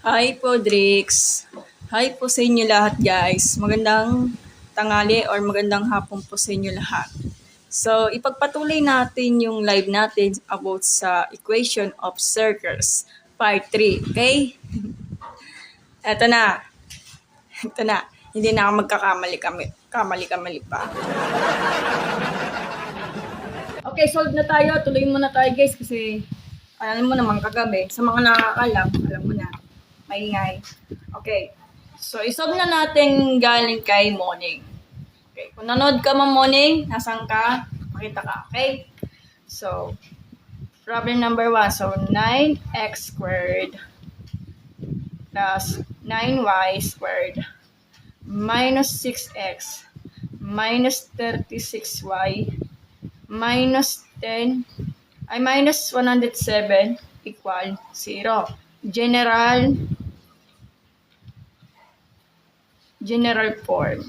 Hi po, Drix. Hi po sa inyo lahat, guys. Magandang tanghali or magandang hapon po sa inyo lahat. So, ipagpatuloy natin yung live natin about sa equation of circles, part 3. Okay? Eto na. Ito na. Hindi na ako kamali pa. Okay, solve na tayo. Tuloy muna tayo, guys, kasi alam mo naman kagabi, sa mga nakakalam, alam mo na, maingay. Okay. So, isolve na natin galing kay Morning. Okay. Kung nanood ka man Morning, nasan ka? Makita ka. Okay? So, problem number 1. So, 9x squared plus 9y squared minus 6x minus 36y minus 10 ay minus 107 equal 0. General form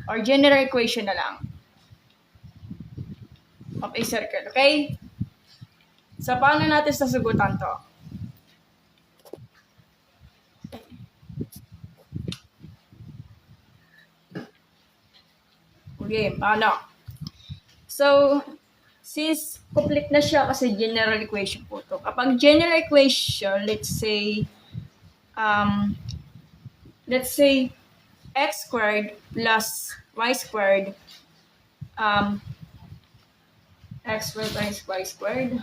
or general equation na lang of a circle. Okay? So, paano natin sasagutan to? Okay, paano? So, since complete na siya kasi general equation po to. Kapag general equation, let's say x squared plus y squared x squared minus y squared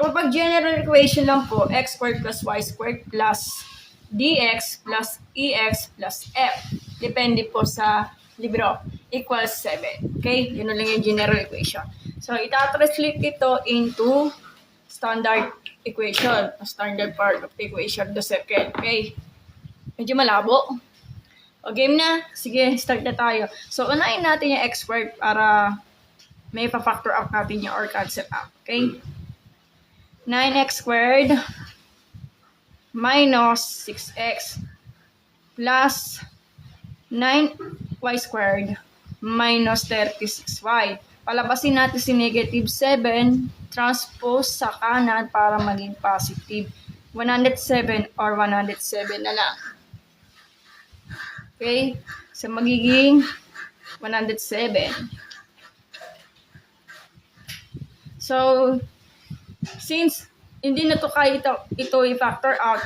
kapag general equation lang po, x squared plus y squared plus dx plus ex plus f. Depende po sa libro. Equals 7. Okay? Yun lang yung general equation. So, itatranslate ito into standard equation. Standard part of the equation of the circle. Okay? Medyo malabo. O, game na. Sige, start na tayo. So, unahin natin yung x squared para may pa-factor out natin yung or cancel out. Okay? 9x squared minus 6x plus 9y squared minus 36y. Palabasin natin si negative 7 transpose sa kanan para maging positive. 107 or 107 na lang. Okay? So, magiging 107. So, since hindi na to kaya ito i-factor out,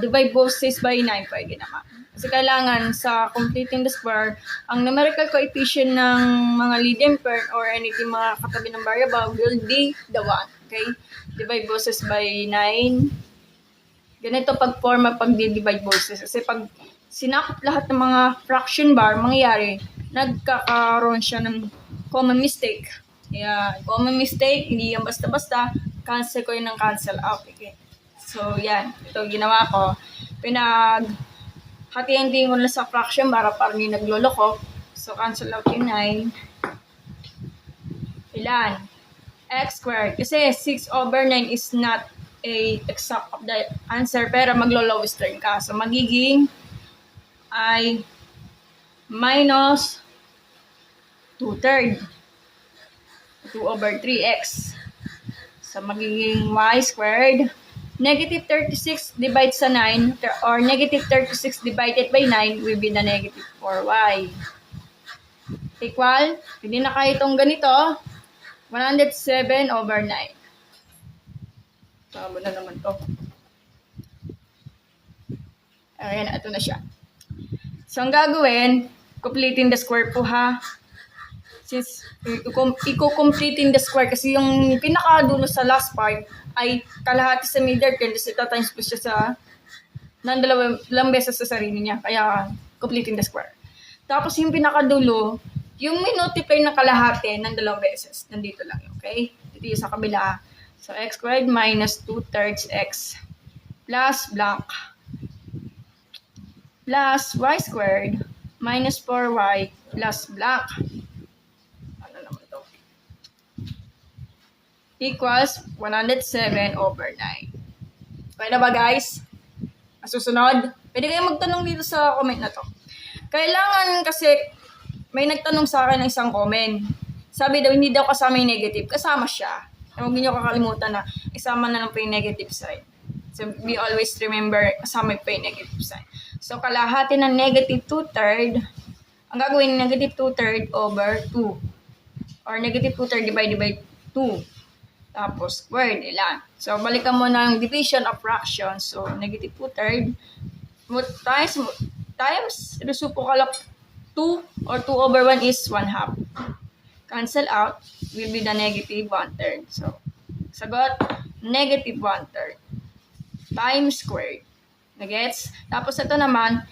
divide both sides by 9, pwede naman. Kasi kailangan sa completing the square, ang numerical coefficient ng mga leading pair or anything mga katabi ng variable will be the 1. Okay? Divide both sides by 9. Ganito pag-forma pag-divide both sides. Kasi pag sinakop lahat ng mga fraction bar, mangyayari, nagkakaroon siya ng common mistake. Yan. Common mistake, hindi yan basta-basta. Cancel ko yun ng cancel out. Okay. So, yan. Ito ginawa ko. Hati-hati ko na sa fraction para hindi nagloloko. So, cancel out yung 9. Ilan? X squared. Kasi 6 over 9 is not a exact of the answer. Pero maglo-lowest term ka. So, magiging ay minus 2/3. 2 over 3x. So, magiging y squared. Negative 36 divided sa 9 or negative 36 divided by 9 will be the negative 4y. Equal, hindi na kaya itong ganito, 107 over 9. Tama na naman to. Ayan, ito na siya. So, ang gagawin, completing the square po ha. Since i-completing the square kasi yung pinakadulo sa last part ay kalahati sa middle term, kasi times po siya sa ng dalawang beses sa sarili niya. Kaya completing the square. Tapos yung pinakadulo, yung minultiply na kalahati ng dalawang beses. Nandito lang yun. Okay? Dito yung sa kabila. So, x squared minus 2/3 x plus blank plus y squared minus 4y plus blank equals 107 over 9. Pwede ba guys? Susunod, Pwede kayo magtanong dito sa comment na to. Kailangan kasi, may nagtanong sa akin ng isang comment. Sabi daw, hindi daw kasama yung negative. Kasama siya. Huwag niyo kakalimutan na isama na lang po yung negative side. So, we always remember, kasama po yung negative side. So, kalahati ng negative 2/3, ang gagawin, negative 2/3 over 2. Or negative 2/3 divided by 2. Tapos, squared, ilan. So, balikan mo ng division of fractions. So, negative 2/3 times reciprocal of 2 or 2 over 1 is 1/2. Cancel out will be the negative 1/3. So, sagot, negative 1/3 times squared. Nagets? Tapos ito naman,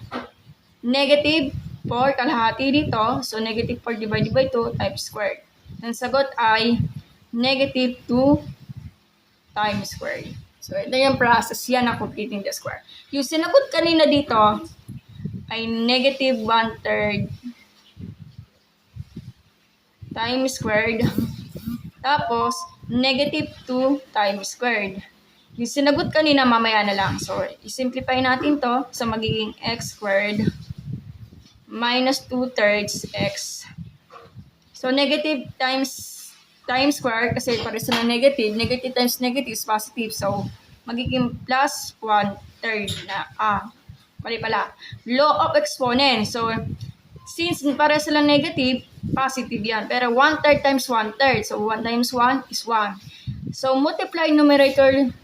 negative 4 kalahati dito. So, negative 4 divided by 2 times squared. Ang sagot ay negative 2 times squared. So, ito yung process yan na completing the square. Yung sinagot kanina dito ay negative 1/3 times squared. Tapos, negative 2 times squared. Yung sinagot kanina, mamaya na lang. So, i-simplify natin to sa magiging x squared minus 2/3 x. So, negative times square, kasi pares na negative. Negative times negative is positive. So, magiging plus 1/3 na, mali pala. Law of exponent. So, since pares sila negative, positive yan. Pero 1/3 times 1/3. So, 1 times 1 is 1. So, multiply numerator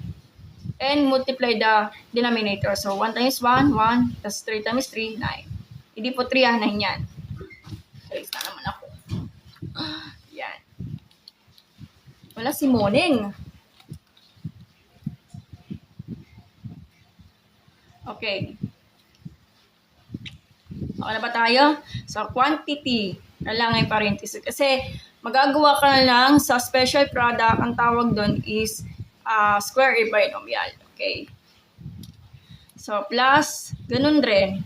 and multiply the denominator. So, 1 times 1, 1. Plus 3 times 3, 9. Hindi po 3, 9 yan. Salis na naman ako. Yan. Wala si Moning. Okay. Okay na ba tayo? So, quantity. Kailangan yung parenthesis. Kasi, magagawa ka na lang sa special product. Ang tawag doon is square a binomial. Okay? So, plus, ganun rin.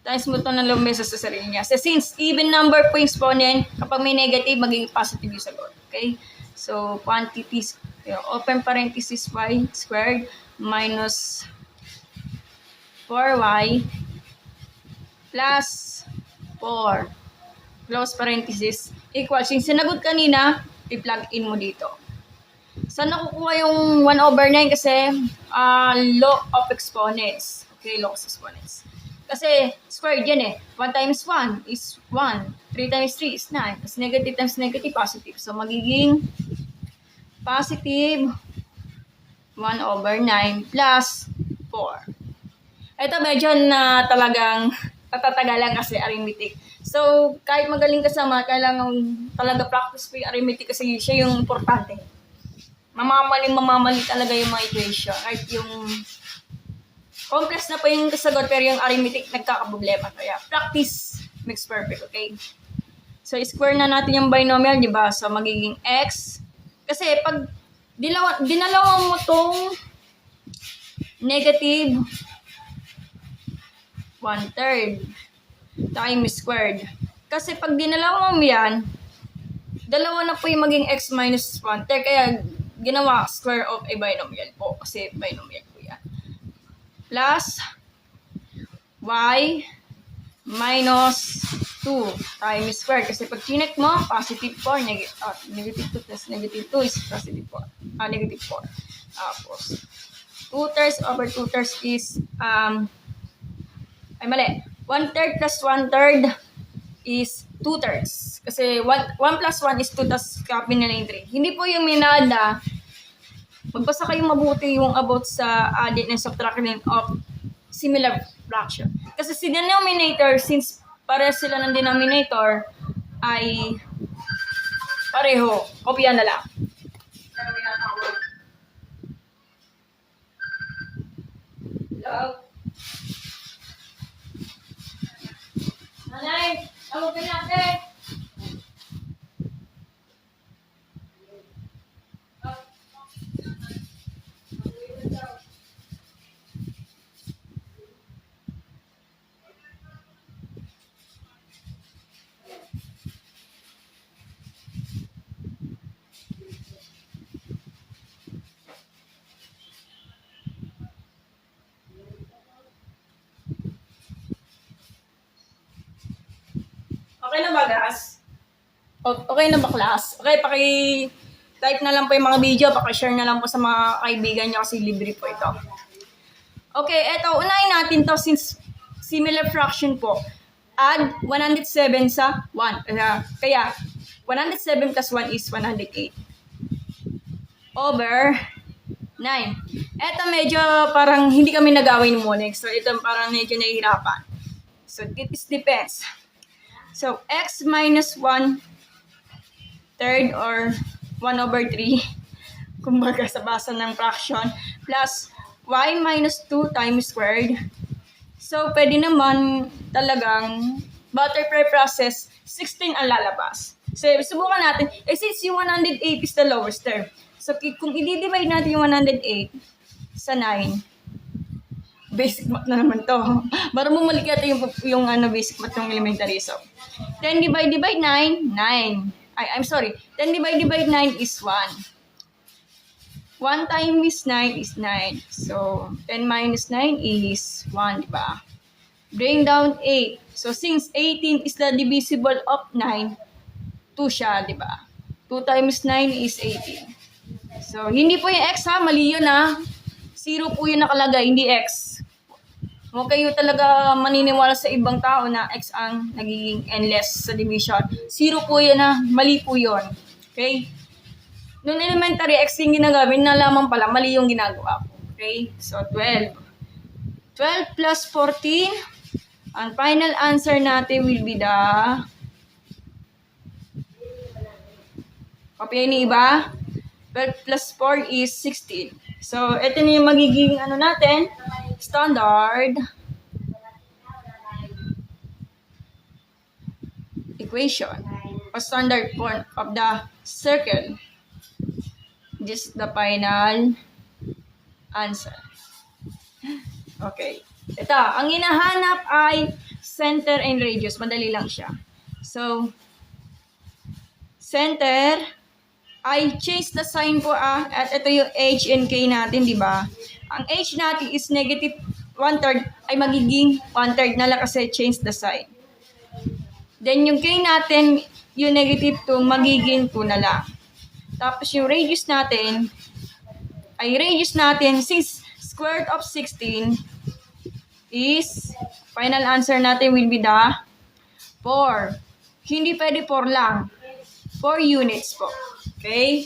Times mo ito ng lumesa sa sarili niya. So, since even number po yung exponent, kapag may negative, magiging positive yung sagot. Okay? So, quantities, open parenthesis y squared minus 4y plus 4 close parenthesis equals yung sinagot kanina, i-plug in mo dito. Saan nakukuha yung 1/9? Kasi law of exponents. Okay, law of exponents. Kasi squared yan eh. 1 times 1 is 1. 3 times 3 is 9. Kasi negative times negative, positive. So, magiging positive 1/9 plus 4. Ito medyo na talagang tatatagalan kasi arithmetic. So, kahit magaling ka sa math, kailangan talaga practice po yung arithmetic kasi siya yung importante. Mamamali talaga yung mga equation. Kahit yung complex na po yung kasagot, pero yung arithmetic nagkakaproblema. Kaya practice makes perfect, okay? So, square na natin yung binomial, di ba? So, magiging x. Kasi pag dinalawan mo tong negative 1/3 times squared. Kasi pag dinalawan mo yan, dalawa na po yung maging x minus 1/3. Kaya ginawa square of a binomial po. Kasi binomial po yan. Plus y minus 2 times square. Kasi pag chinek mo, positive 4, negative 2 plus negative 2 is positive 4. Negative 4. Tapos, 2/3 over 2/3 is, ay mali, 1/3 plus 1/3 is 2/3. Kasi 1 plus 1 is 2, tas copy nila yung 3. Hindi po yung minada, magbasa kayong mabuti yung about sa adding and subtracting of similar fraction. Kasi si denominator, since pareho sila ng denominator, ay pareho. Kopya na lang. Hello? Nanay, tawagin natin. Okay na ba, guys? Okay na ba, class? Okay, type na lang po yung mga video, paki-share na lang po sa mga kaibigan nyo kasi libre po ito. Okay, eto, unahin natin to since similar fraction po. Add 107 sa 1. Kaya, 107 plus 1 is 108. Over 9. Eto medyo parang hindi kami nag-away ng Monex. So, ito parang medyo nahihirapan. So, it depends. So, x minus 1 third or 1 over 3, kumbaga sa basa ng fraction, plus y minus 2 times squared. So, pwede naman talagang butterfly process, 16 ang lalabas. So, subukan natin. Since yung 108 is the lowest term. So, kung i-divide natin yung 108 sa 9, basic math na naman to. Para bumalik natin yung basic math ng elementary. So, 10 divided by 9, 9. I'm sorry. 10 divided by 9 is 1. 1 times 9 is 9. So, 10 minus 9 is 1, diba? Bring down 8. So, since 18 is the divisible of 9, 2 siya, diba? 2 times 9 is 18. So, hindi po yung x ha. Mali yun ha. 0 po yung nakalagay, hindi x. Huwag kayo talaga maniniwala sa ibang tao na x ang nagiging endless sa division. 0 po yun ha. Mali po yun. Okay? Noong elementary, x yung ginagawin, nalaman pala, mali yung ginagawa ko. Okay? So, 12. 12 plus 14. Ang final answer natin will be the... Kopya ni iba? 12 plus 4 is 16. So, ito na yung magiging natin, standard equation or standard form of the circle. This is the final answer. Okay. Ito, ang hinahanap ay center and radius. Madali lang siya. So, center, I change the sign po at ito yung h and k natin, di ba? Ang h natin is negative 1/3 ay magiging 1/3 na lang kasi change the sign. Then yung k natin, yung negative 2, magiging 2 na lang. Tapos yung radius natin, since square root of 16 is, final answer natin will be the 4. Hindi pwede 4 lang. 4 units po. Okay?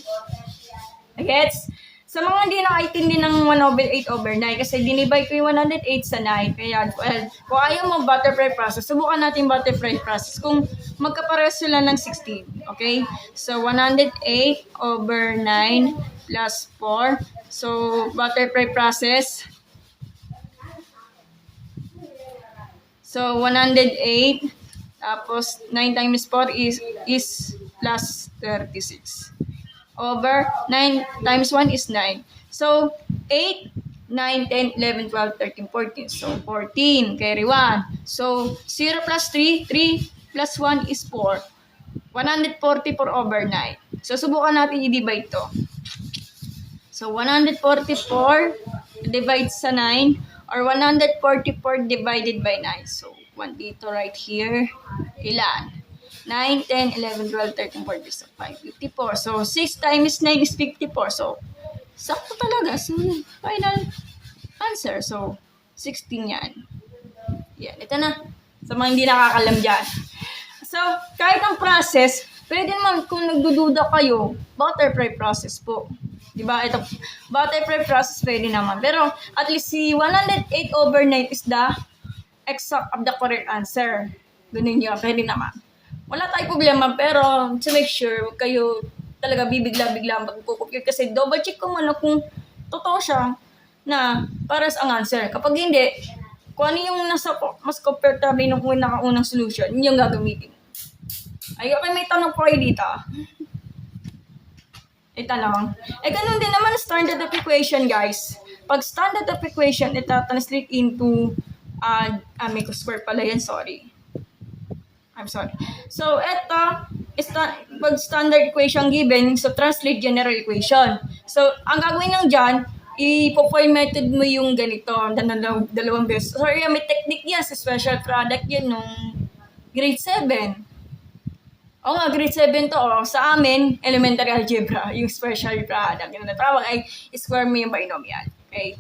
Gets? Sa mga hindi nakaintindi ng 1/8/9, kasi dinivide ko yung 108 sa 9, kaya 12. Kung ayaw mo butterfly process, subukan natin butterfly process kung magkapares sila ng 16. Okay? So, 108/9 plus 4. So, butterfly process. So, 108. Tapos, 9 times 4 is plus 36. Over 9 times 1 is 9. So, 8, 9, 10, 11, 12, 13, 14. So, 14. Carry 1. So, 0 plus 3, 3 plus 1 is 4. 144 over 9. So, subukan natin i-divide to. So, 144 divided sa 9 or 144 divided by 9. So, 1 dito right here. Ilan? 9, 10, 11, 12, 13, 14, so 5, 54. So, 6 times 9 is 54. So, sakto talaga. So, final answer. So, 16 yan. Yan. Ito na. Sa mga hindi nakakalam dyan. So, kahit ang process, pwede naman kung nagdududa kayo, butterfly process po. Diba? Ito, butterfly process pwede naman. Pero, at least si 108/9 is the exact of the correct answer. Ganun yun. Pwede naman. Wala tayong problema, pero to make sure, huwag kayo talaga bibigla-bigla magkukumpute kasi double check ko muna kung totoo siya na para sa answer. Kapag hindi, kung ano yung nasa mas comfortable nung nakaunang solution, yun yung gagamitin. Ay, okay, may tanong po kayo dito. Tanong. Ganun din naman standard of equation, guys. Pag standard of equation, translate into, may square pala yan, sorry. I'm sorry. So, ito, pag standard equation given, so translate general equation. So, ang gagawin lang dyan, i-form method mo yung ganito, dalawang beses. Sorry, may technique yan sa special product yan nung grade 7. Oo nga, grade 7 to. Oh. Sa amin, elementary algebra, yung special product. Yung natawag ay square mo yung binomial. Okay?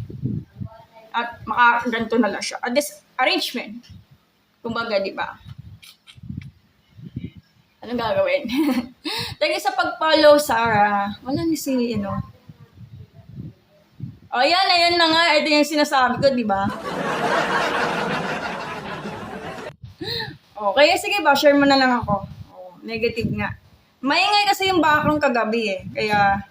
At makaganto na lang siya. At this arrangement, kumbaga, di ba? Anong gagawin? Thank you sa pag-follow, Sarah. Wala ni si, O, ayan na nga. Ito yung sinasabi ko, di ba? O, kaya sige ba, share mo na lang ako. O, negative nga. Maingay kasi yung background kagabi eh. Kaya,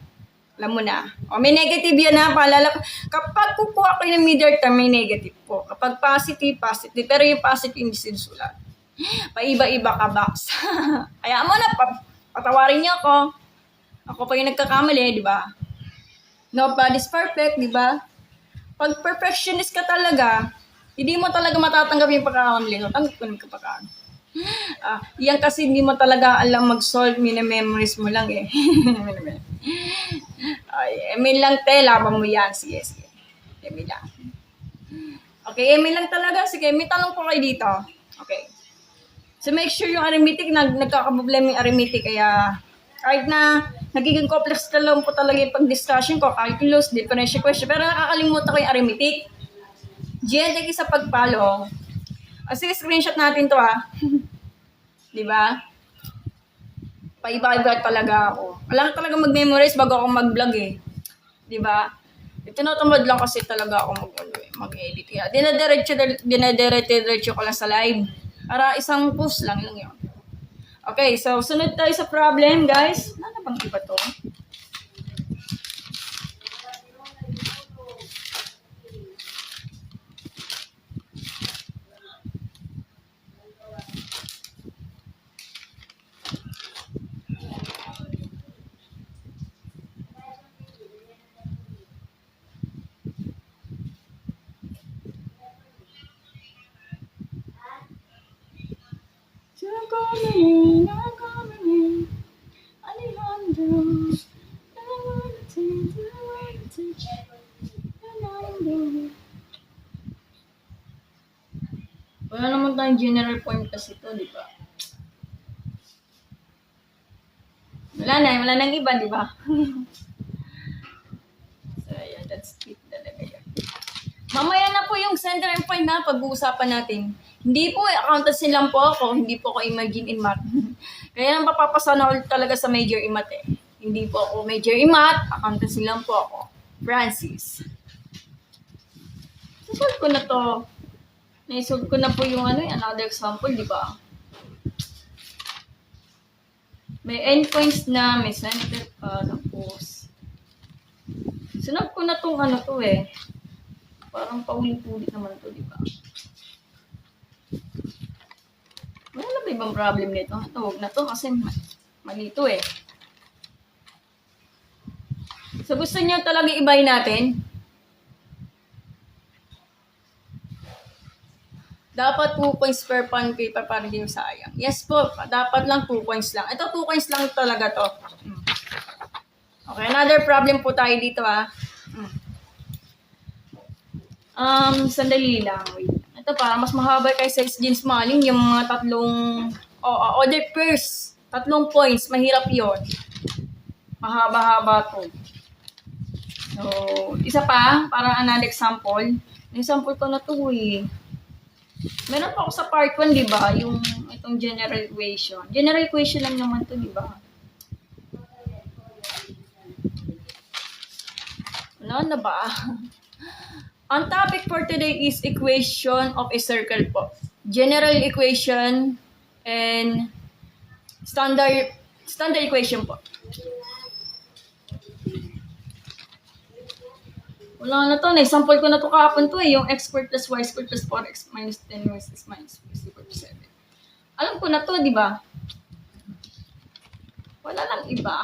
alam mo na. O, may negative yan ha. Paalala ko. Kapag kukuha ko ng mid-term, may negative po. Kapag positive, positive. Pero yung positive hindi sinusulat. Paiba-iba ka, box. Kaya mo na, patawarin niyo ako. Ako pa yung nagkakamali, di ba? Nobody's perfect, di ba? Pag perfectionist ka talaga, hindi mo talaga matatanggap yung pagkakamali. No? Tanggap ko ng pagkakamali. Yan kasi hindi mo talaga alam mag-solve, mini-memories mo lang eh. Ay, email lang te, laban mo yan. Sige. Email lang. Okay, email lang talaga. Sige, may tanong po kayo dito. Okay. So make sure yung arithmetic, nagkakaproblema yung arithmetic. Kaya kahit na nagiging complex ka lang po talaga yung pag-discussion ko, calculus, differential question, pero nakakalimutan ko yung arithmetic. Jen, thank you sa pag-follow. Sige, screenshot natin to ha. Diba? Paiba-iba talaga ako. Wala talaga mag-memorize bago ako mag-vlog eh. Diba? Tinatamad lang kasi talaga ako mag-edit. Kaya dinadiretso ko lang sa live. Para isang post lang yun. Okay, so sunod tayo sa problem, guys. Ano bang iba to? Wala naman tayong general point kasi ito, di ba? Wala nang iba, di ba? So, yeah, that's it talaga yan. Mamaya na po yung center and point na pag-uusapan natin. Hindi po, accountancy lang po ako. Hindi po ako imagine in math. Kaya nang papapasana ulit talaga sa major in math eh. Hindi po ako major in math. Accountancy lang po ako. Francis. Nasolve ko na to. Naisolve ko na po yung another example, di ba? May endpoints na, may center pa, tapos. Sunod ko na tong to eh. Parang paulit-ulit naman to, di ba? Wala na ba ibang problem nito? Ito, huwag na to kasi mali to eh. So, gusto niyo talaga ibay natin? Dapat 2 points per bond paper para hindi sayang. Yes po, dapat lang 2 points lang. Ito 2 points lang talaga to. Okay, another problem po tayo dito ha. Sandali lang. Wait. Ito para mas mahaba kay Sales Jeans Maling yung mga tatlong order pairs. 3 points, mahirap yon. Mahaba-haba to. So, isa pa, para another example. Example ko na to eh. Meron pa ako sa part 1, di ba? Yung itong general equation. General equation lang naman to, di ba? Wala na ba? Ang topic for today is equation of a circle po. General equation and standard equation po. Wala na to. Na-example ko na to kahapon to eh. Yung x squared plus y squared plus 4x minus 10 minus x minus 6 equal to 7. Alam ko na to, di ba? Wala lang iba.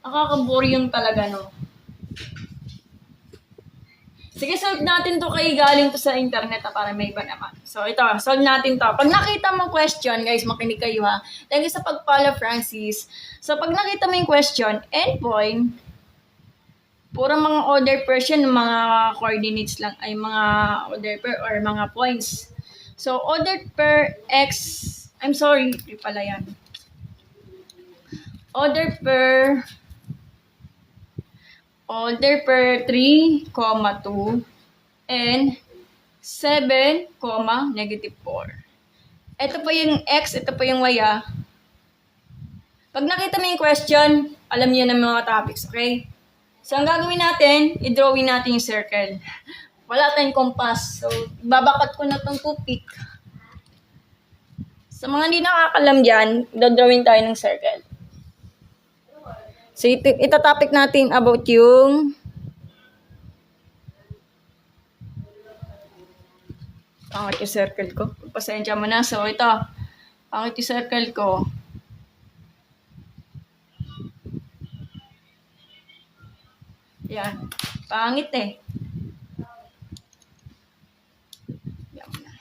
Nakaka-boring talaga, no? Sige, solve natin to kay galing to sa internet para may iba naman. So, ito, solve natin to. Pag nakita mong question, guys, makinig kayo ha. Thank you sa pag-follow, Francis. So, pag nakita mo yung question, endpoint, puro mga order person, mga coordinates lang, ay mga order per or mga points. So, order per x, I'm sorry, pala yan. order per 3, 2 and 7, negative 4. Ito po yung X, ito po yung Y, ah. Pag nakita mo yung question, alam niyo na mga topics, okay? So, ang gagawin natin, i-drawing natin yung circle. Wala tayong compass. So, babakat ko na tong toothpick. Sa mga hindi nakakalam dyan, drawing tayo ng circle. So, ito topic natin about yung pangit yung circle ko. Pasensya mo na. So, ito. Pangit yung circle ko. Yan. Pangit eh. Yan mo na.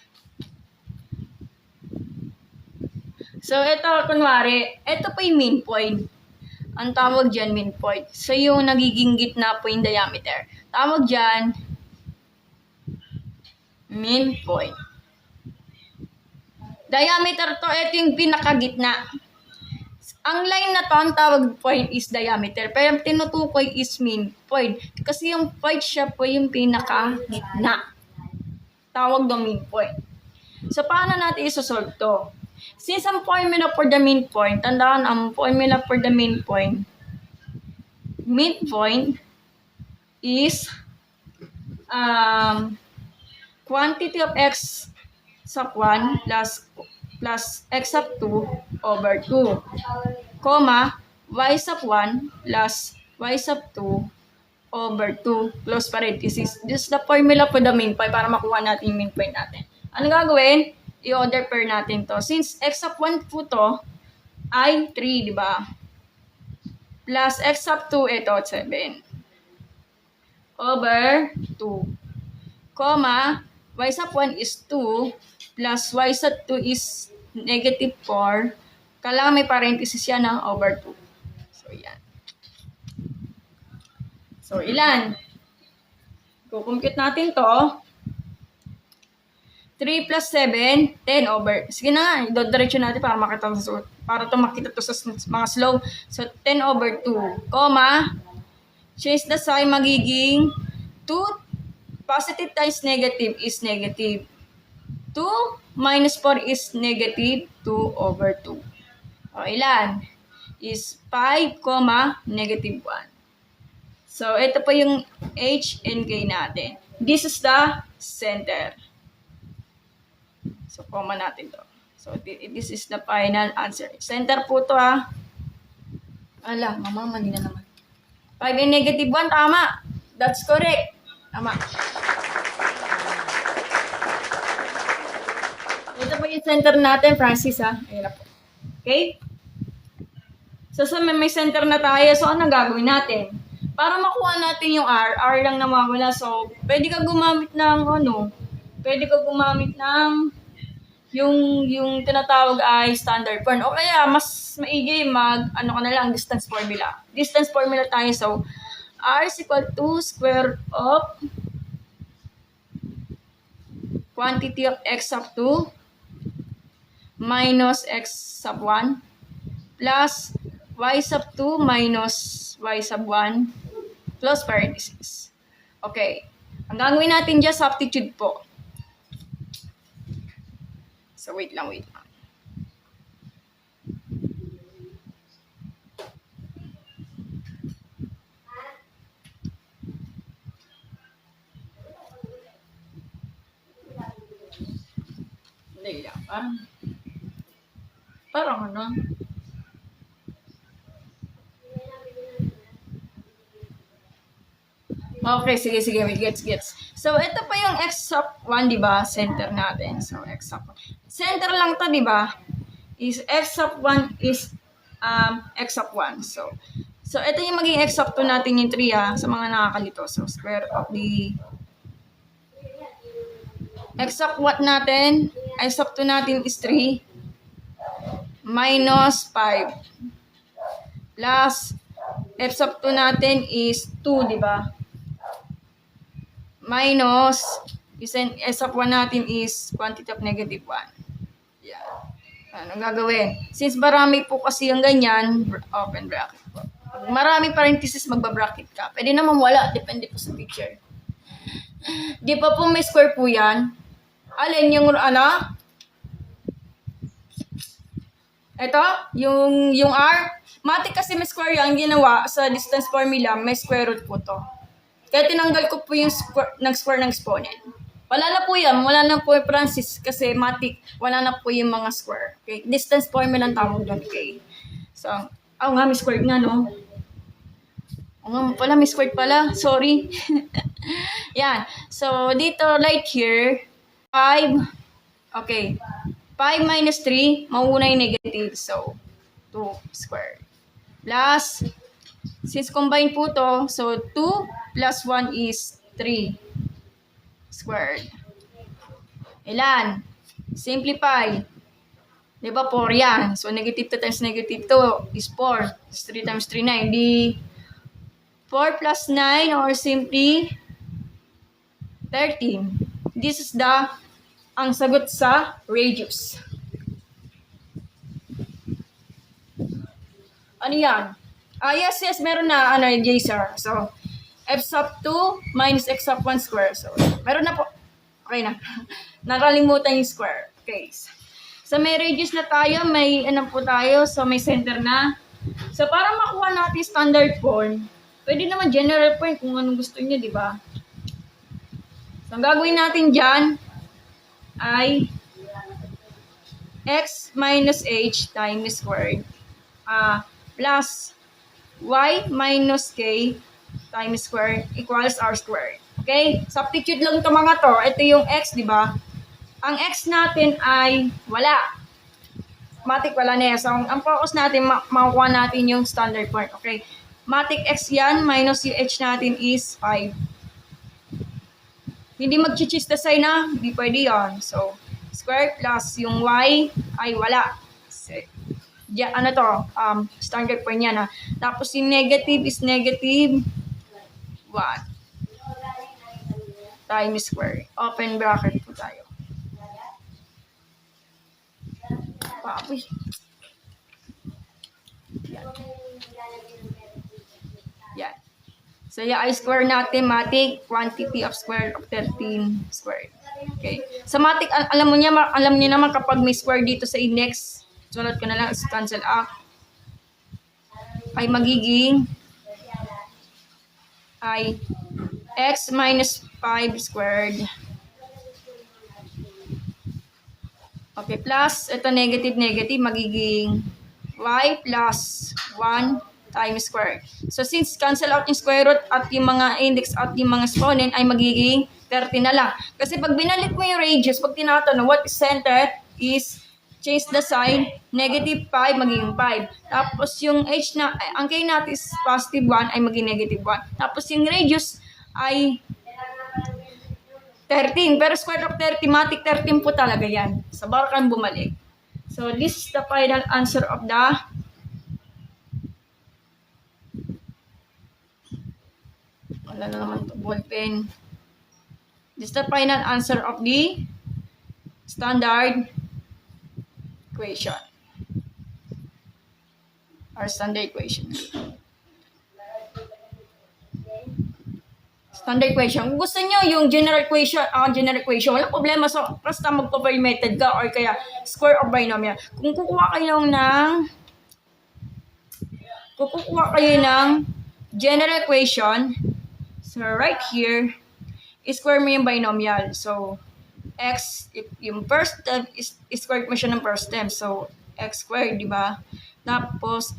So, ito, kunwari, ito po yung main point. Ang tawag dyan, main point. So, yung nagiging gitna po yung diameter. Tawag dyan, main point. Diameter to, ito yung pinakagitna. Ang line na to, ang tawag point is diameter. Pero ang tinutukoy is main point. Kasi yung point siya po yung pinakagitna. Tawag do main point. So, paano natin isosolve to? Since ang formula for the main point, tandaan ang formula for the main point is quantity of x sub 1 plus x sub 2 over 2, comma, y sub 1 plus y sub 2 over 2, close parenthesis. This is the formula for the main point para makuha natin yung main point natin. Ano gagawin? I-order pair natin to. Since x sub 1 po to ay 3, di ba? Plus x sub 2, ito, 7. Over 2. Comma, y sub 1 is 2, plus y sub 2 is negative 4. Kailangan may parenthesis yan ng over 2. So, yan. So, ilan? Kukompute natin to. 3 plus 7, 10 over. Sige na, idodiretso natin para makita to sa mga slow. So, 10 over 2, comma, change the sign, magiging 2 positive times negative is negative. 2 minus 4 is negative 2 over 2. O, ilan? Is 5, negative 1. So, ito po yung H and K natin. This is the center. So, comma natin to. So, this is the final answer. Center po to, ha. Ala, mama, mali na naman. 5 and negative 1, tama. That's correct. Tama. Ito po yung center natin, Francis, ha. Ayan na po. Okay? So, sa may center na tayo, so anong gagawin natin? Para makuha natin yung R lang na mawala. So, pwede ka gumamit ng, yung tinatawag ay standard form. O kaya, mas maigi distance formula. Distance formula tayo. So, R is equal to square of quantity of x sub 2 minus x sub 1 plus y sub 2 minus y sub 1 plus parenthesis. Okay. Ang gagawin natin dyan, substitute po. So, wait lang. Hindi lang. Parang ano? Okay, sige. Gets. So, ito pa yung x sub 1, di ba? Center natin. So, x sub 1. Center lang to, di ba? Is x sub 1 is x sub 1. So, ito yung maging x sub 2 natin yung 3, ha, sa mga nakakalito. So, square of the x sub 1 natin, x sub 2 natin is 3 minus 5 plus f sub 2 natin is 2, di ba? Minus, s sub 1 natin is quantity of negative 1. Yeah. Anong gagawin? Since marami po kasi yung ganyan, open bracket po. Pag marami parenthesis, magbabracket ka. Pwede naman wala, depende po sa picture. Di pa po may square po yan. Alin yung ano? Ito, yung R. Matik kasi may square yan, ginawa sa distance formula, may square root po to. Kaya tinanggal ko po yung square ng exponent. Wala na po yan, wala na po yung Francis kasi matik, wala na po yung mga square. Okay, distance formula ang tawag doon, okay. So, nga, may square nga, no? Nga pala, may square pala, sorry. Yan, so dito, right here, 5, okay, 5 minus 3, mauuna yung negative, so 2 squared. Plus, since combine po to, so 2 plus 1 is 3 squared. Ilan? Simplify. Diba 4 yan? So negative 2 times negative 2 is 4. 3 times 3, 9. Di 4 plus 9 or simply 13. This is ang sagot sa radius. Ano yan? Yes, meron na, Jaser. So, f sub 2 minus x sub 1 square. So, meron na po. Okay na. Nakalimutan yung square. Okay. So, may radius na tayo. May, po tayo. So, may center na. So, para makuha natin standard form, pwede naman general form kung anong gusto niyo, di ba? So, ang gagawin natin dyan ay x minus h times squared plus y minus k times squared equals r squared. Okay? Substitute lang ito mga to. Ito yung x, di ba? Ang x natin ay wala. Matik wala na yan. So, ang focus natin, makukuha natin yung standard form. Okay? Matik x yan, minus yung h natin is 5. Hindi mag-chis the sign na, hindi pwede yan. So, square plus yung y ay wala. So, standard point yan ha. Tapos yung negative is negative 1 times square. Open bracket po tayo. Papi. Yan. So, yung I square natin, matik, quantity of square of 13 squared. Okay. Sa matik, alam niyo naman kapag may square dito sa index, sunod ko na lang, cancel out, ay magiging ay x minus 5 squared. Okay, plus, ito negative, magiging y plus 1 times squared. So, since cancel out yung square root at yung mga index at yung mga exponent ay magiging 30 na lang. Kasi pag binalit mo yung radius, pag tinatanong what is center is change the sign, negative 5 magiging 5. Tapos yung h na, ang k natin is positive 1 ay magiging negative 1. Tapos yung radius ay 13. Pero square of 30, matic 13 po talaga yan. Sa barakan bumalik. So, this is the final answer of the wala na naman ito, ballpen. This is the final answer of the standard equation. Or standard equation. Standard equation. Kung gusto nyo yung general equation, walang problema. So, basta magpa-perimeter ka or kaya square of binomial. Kung kukuha kayo ng general equation, so right here, square mo yung binomial. So, x, yung first term, square mo siya ng first term. So, x squared, di ba? Tapos,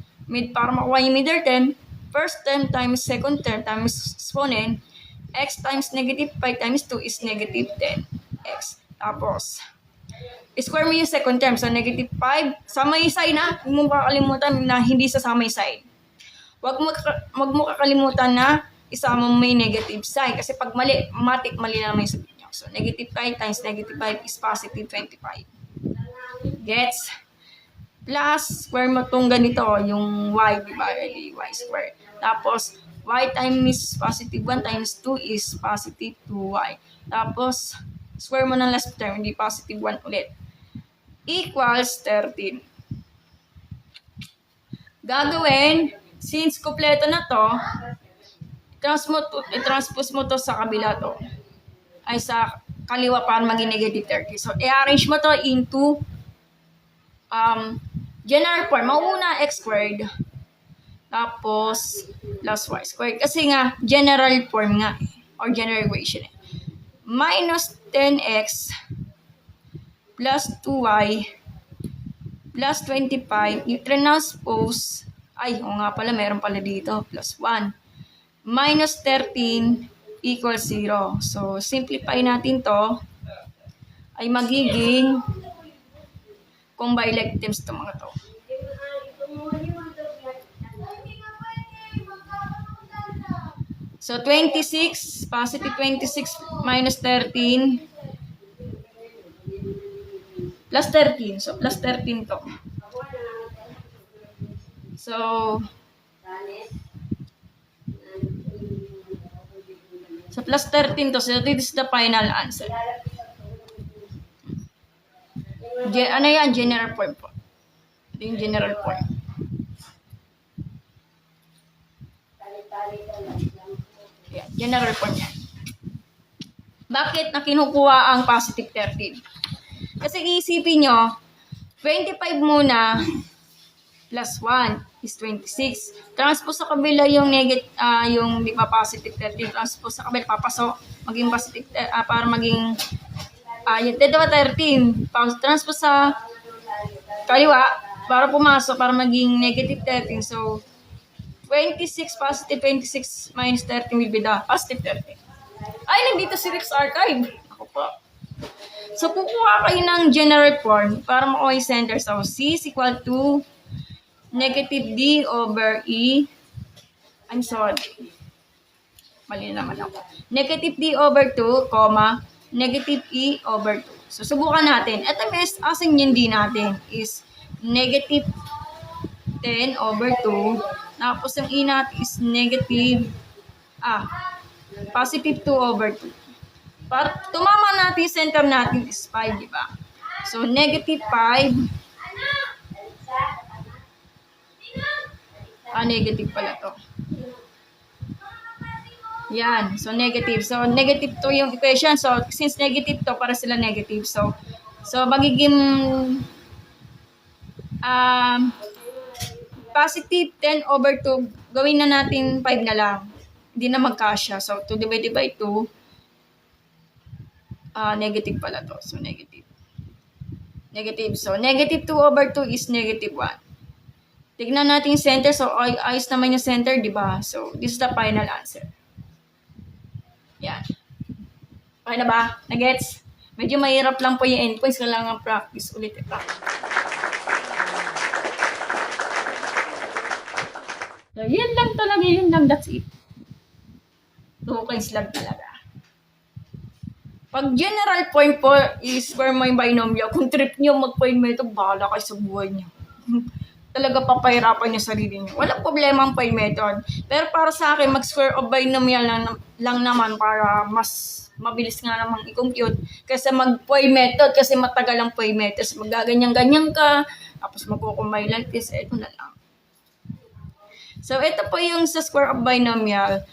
para makuha yung middle term, first term times second term times exponent, x times negative 5 times 2 is negative 10x. Tapos, square mo yung second term. So, negative 5. Sama yung sign na. Huwag mo kakalimutan na hindi sasama yung sign. Huwag mo kakalimutan na isama mo may negative sign. Kasi pag mali, matik mali na naman yung sabihin nyo. So, negative 5 times negative 5 is positive 25. Gets? Plus, square mo itong ganito, yung y, diba? Y square. Tapos, y times positive 1 times 2 is positive 2y. Tapos, square mo ng last term, hindi positive 1 ulit. equals 13. Gagawin, since kumpleto na to, i-transpose mo to sa kabila to. Ay sa kaliwa para maging negative 30. So, i-arrange mo to into general form. Mauna x squared. Tapos, plus y squared. Kasi nga, general form nga. Or general equation. Minus 10x plus 2y plus 25. I-transpose. Ay, o nga pala, meron pala dito. Plus 1. Minus 13 equals 0. So, simplify natin to. Ay magiging kung bielectives to mga to. So, 26, positive 26 minus 13 plus 13. So, plus 13 to. So, plus 13 to. So, this is the final answer. Ano yan? General form po. Ito yung general form. Yeah, general form yan. Bakit na kinukuha ang positive 13? Kasi iisipin nyo, 25 muna plus 1 is 26. Transpose sa kabila yung negative, yung di ba positive 13. Transpose sa kabila, papasok, maging positive, para maging yung 13. Transpose sa kaliwa, para pumasok, para maging negative 13. So, 26, positive 26 minus 13 will be the positive 13. Ay, nandito si Rick's Archive. Ako po. So, kukuha kayo ng general form para makuha yung center. So, C is equal to negative D over E. I'm sorry. Mali naman ako. Negative D over 2, comma, negative E over 2. So, subukan natin. At ang asin yung D natin is negative 10 over 2. Tapos, ang E natin is negative, positive 2 over 2. Para tumama natin, center natin is 5, di ba? So, negative 5. Negative pala to. Yan. So, negative. So, negative to yung equation. So, since negative to, para sila negative. So magiging positive 10 over 2. Gawin na natin 5 na lang. Hindi na magkasya. So, 2 divided by 2. Negative pala to. So, negative. Negative. So, negative 2 over 2 is negative 1. Tignan natin yung center. So, ayos naman yung center, di ba? So, this is the final answer. Yan. Okay na ba? Nagets? Medyo mahirap lang po yung endpoints. Kailangan practice ulit. So, yun lang talaga. Yun lang. That's it. 2 coins lang talaga. Pag general point po is where may binomial. Kung trip nyo mag-point method, bahala kayo sa buhay nyo. Talaga papahirapan niyo sarili niyo. Walang problema ang point method. Pero para sa akin, mag-square of binomial lang naman para mas mabilis nga namang i-compute. Kasi mag-point method, kasi matagal ang point method. So, magaganyan-ganyan ka, tapos magkukumbay like this, ito na lang. So, ito po yung sa square of binomial.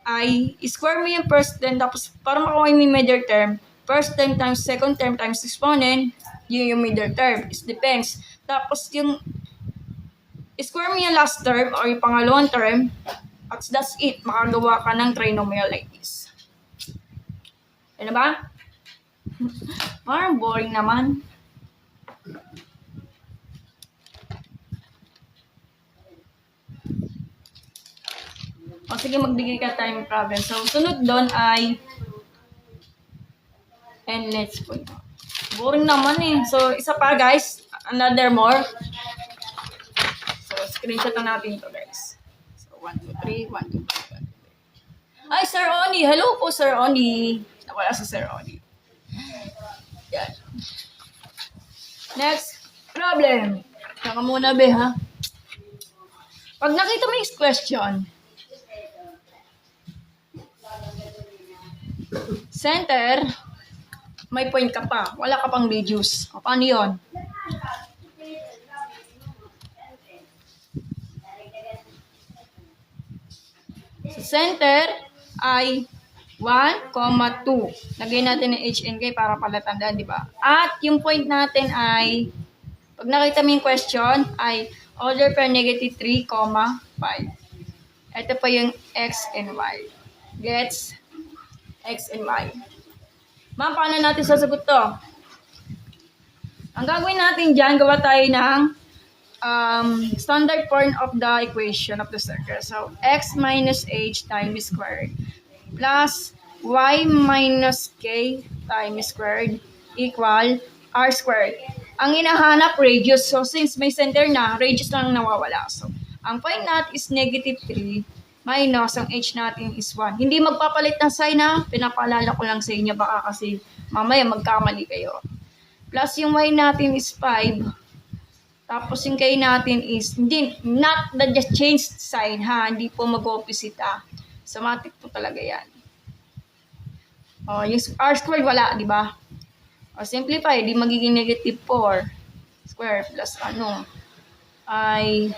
Ay, square mo yung first term, tapos para makuha mo yung middle term, first term times second term times exponent, yun yung middle term. It depends. Tapos yung square mo yung last term or yung pangalawang term, at that's it. Makagawa ka ng trinomial like this. Ano ba? Parang boring naman. O sige, magbigay ka time problem. So, sunod doon ay and let's go. Boring naman eh. So, isa pa guys. Another more. So, screenshot na natin ito guys. So, 1, 2, 3, 1, 2, 3. Ay, Sir Oni. Hello po, Sir Oni. Nawala si Sir Oni. Yan. Next problem. Saka muna be ha. Pag nakita mo yung question, center may point ka pa. Wala ka pang radius. O, paano yun? Sa center ay 1,2. Lagay natin ng h and k para palatandaan, di ba? At yung point natin ay, pag nakita mo yung question, ay order per negative 3,5. Ito pa yung x and y. Gets? X and y. Ma'am, paano natin sasagot to? Ang gagawin natin dyan, gawa tayo ng standard form of the equation of the circle. So, x minus h times squared plus y minus k times squared equal r squared. Ang hinahanap, radius. So, since may center na, radius lang nawawala. So, ang point natin is negative 3 minus ang h natin is 1. Hindi magpapalit ng sign na, pinapaalala ko lang sa inyo baka kasi mamaya magkamali kayo. Plus yung y natin is 5. Tapos yung k natin is, hindi, not the just change sign ha, hindi po mag-opposite ha. Somatic po talaga yan. O, yung r squared wala, di ba? O, simplify, di magiging negative 4 square plus ano, ay,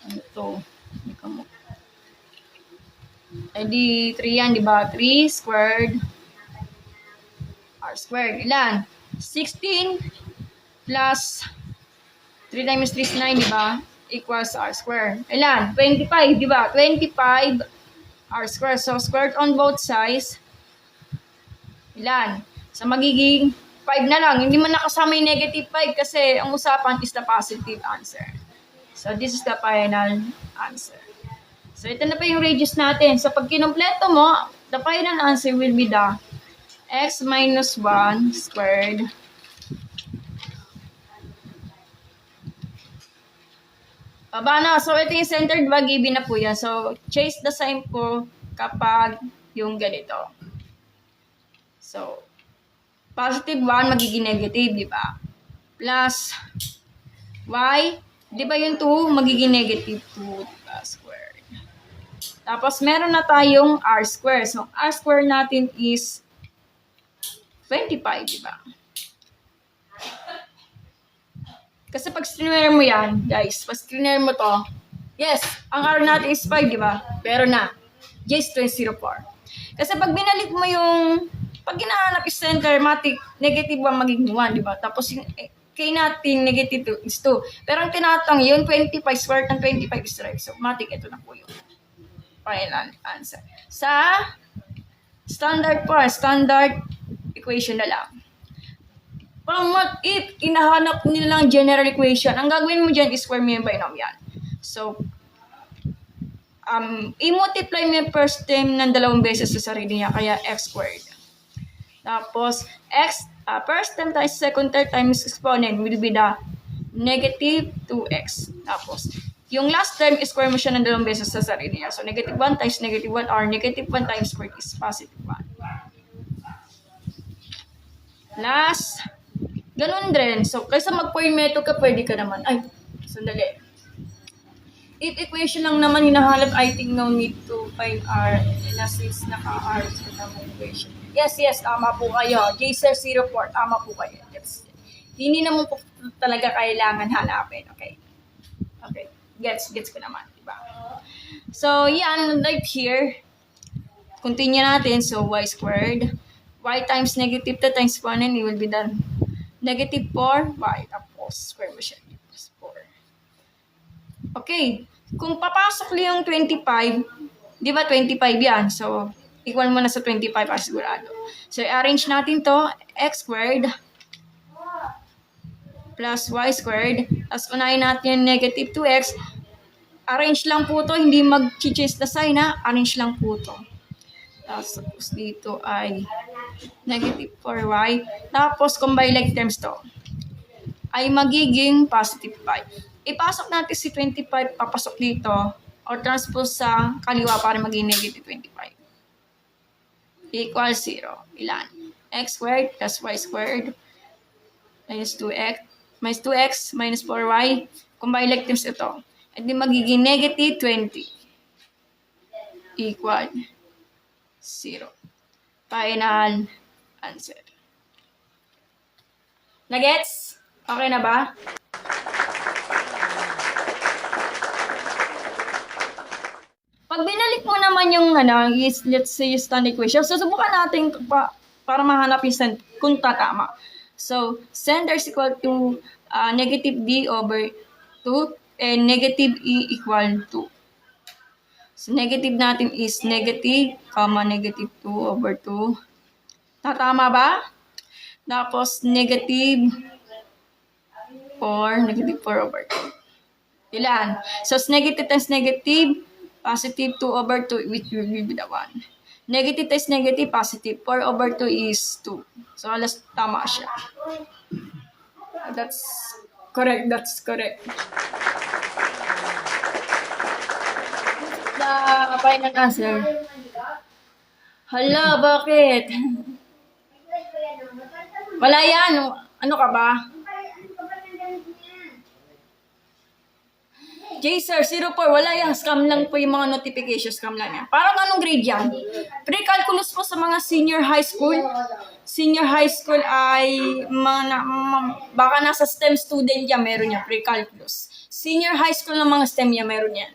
ano to, hindi ka mo. Ay di 3 yan, di ba? 3 squared r squared. Ilan? 16 plus 3 times 3 is 9, di ba? Equals r squared. Ilan? 25, di ba? 25 r squared. So, squared on both sides. Ilan? So, magiging 5 na lang. Hindi man nakasama yung negative 5 kasi ang usapan is the positive answer. So, this is the final answer. So, ito na pa yung radius natin. So, pag kinumpleto mo, the final answer will be the x minus 1 squared na. So, ito yung centered ba? Given na po yan. So, change the sign po kapag yung ganito. So, positive 1 magiging negative, di ba? Plus y, di ba yung 2 magiging negative 2 squared. Tapos, meron na tayong r squared. So, r squared natin is 25, di ba? Kasi pag screener mo yan, guys, pag screener mo to, yes, ang R natin is 5, di ba? Pero na, just 0.04. Kasi pag binalik mo yung, pag ginahanap is center, matik, negative 1 magiging 1, di ba? Tapos yung K natin, negative 2 is 2. Pero ang tinatang yun, 25, square ng 25 is right. So, matik, ito na po yung final answer. Sa standard part, standard equation na lang. If inahanap nilang general equation, ang gagawin mo dyan is square mo yung binomial. So, i-multiply mo yung first term ng 2 beses sa sarili niya, kaya x squared. Tapos, first term times second term times exponent will be the negative 2x. Tapos, yung last term, square mo siya ng 2 beses sa sarili niya. So, negative 1 times negative 1 or negative 1 times squared is positive 1. Last, ganun din. So, kaysa mag-formato ka, pwede ka naman. Ay, sandali. If equation lang naman hinahanap, I think no need to find R. Since naka-R sa tamang equation. Yes, tama po kayo. J04, tama po kayo. Yes. Hindi naman po talaga kailangan hanapin. Okay. Gets ko naman. Diba? So, yan. Right here. Continue natin. So, y squared. Y times negative 2 times exponent, it will be done. Negative 4y. Tapos, square mo siya. Plus 4. Okay. Kung papasok yung 25, di ba 25 yan? So, equal mo na sa 25 para sigurado. So, arrange natin to. X squared plus y squared. Tapos, unahin natin yung negative 2x. Arrange lang po to. Hindi mag-change na sign na. Arrange lang po to. Tapos, dito ay negative 4y. Tapos, combine like terms to. Ay magiging positive 5. Ipasok natin si 25, papasok dito. O transpose sa kaliwa para maging negative 25. Equal 0. Ilan? X squared plus y squared minus 2x minus 4y. Combine like terms ito. At di magiging negative 20. Equal 0. Final answer. Nagets? Okay na ba? Pag binalik mo naman yung is, let's say, standard equation, susubukan natin para mahanap yung kung tatama. So, center is equal to negative b over 2 and negative e equal to. So, negative natin is negative, negative 2 over 2. Tatama ba? Tapos, negative 4, negative 4 over 2. Ilan? So, negative times negative, positive 2 over 2, which will be the 1. Negative times negative, positive 4 over 2 is 2. So, alas tama siya. That's correct. The final answer. Hala, bakit? Wala yan. Ano ka ba? Sir, 04, wala yan. Scam lang po yung mga notifications. Scam lang yan. Parang anong grade yan? Pre-calculus po sa mga senior high school. Senior high school ay baka nasa STEM student yan, meron yan, pre-calculus. Senior high school ng mga STEM yan, meron yan.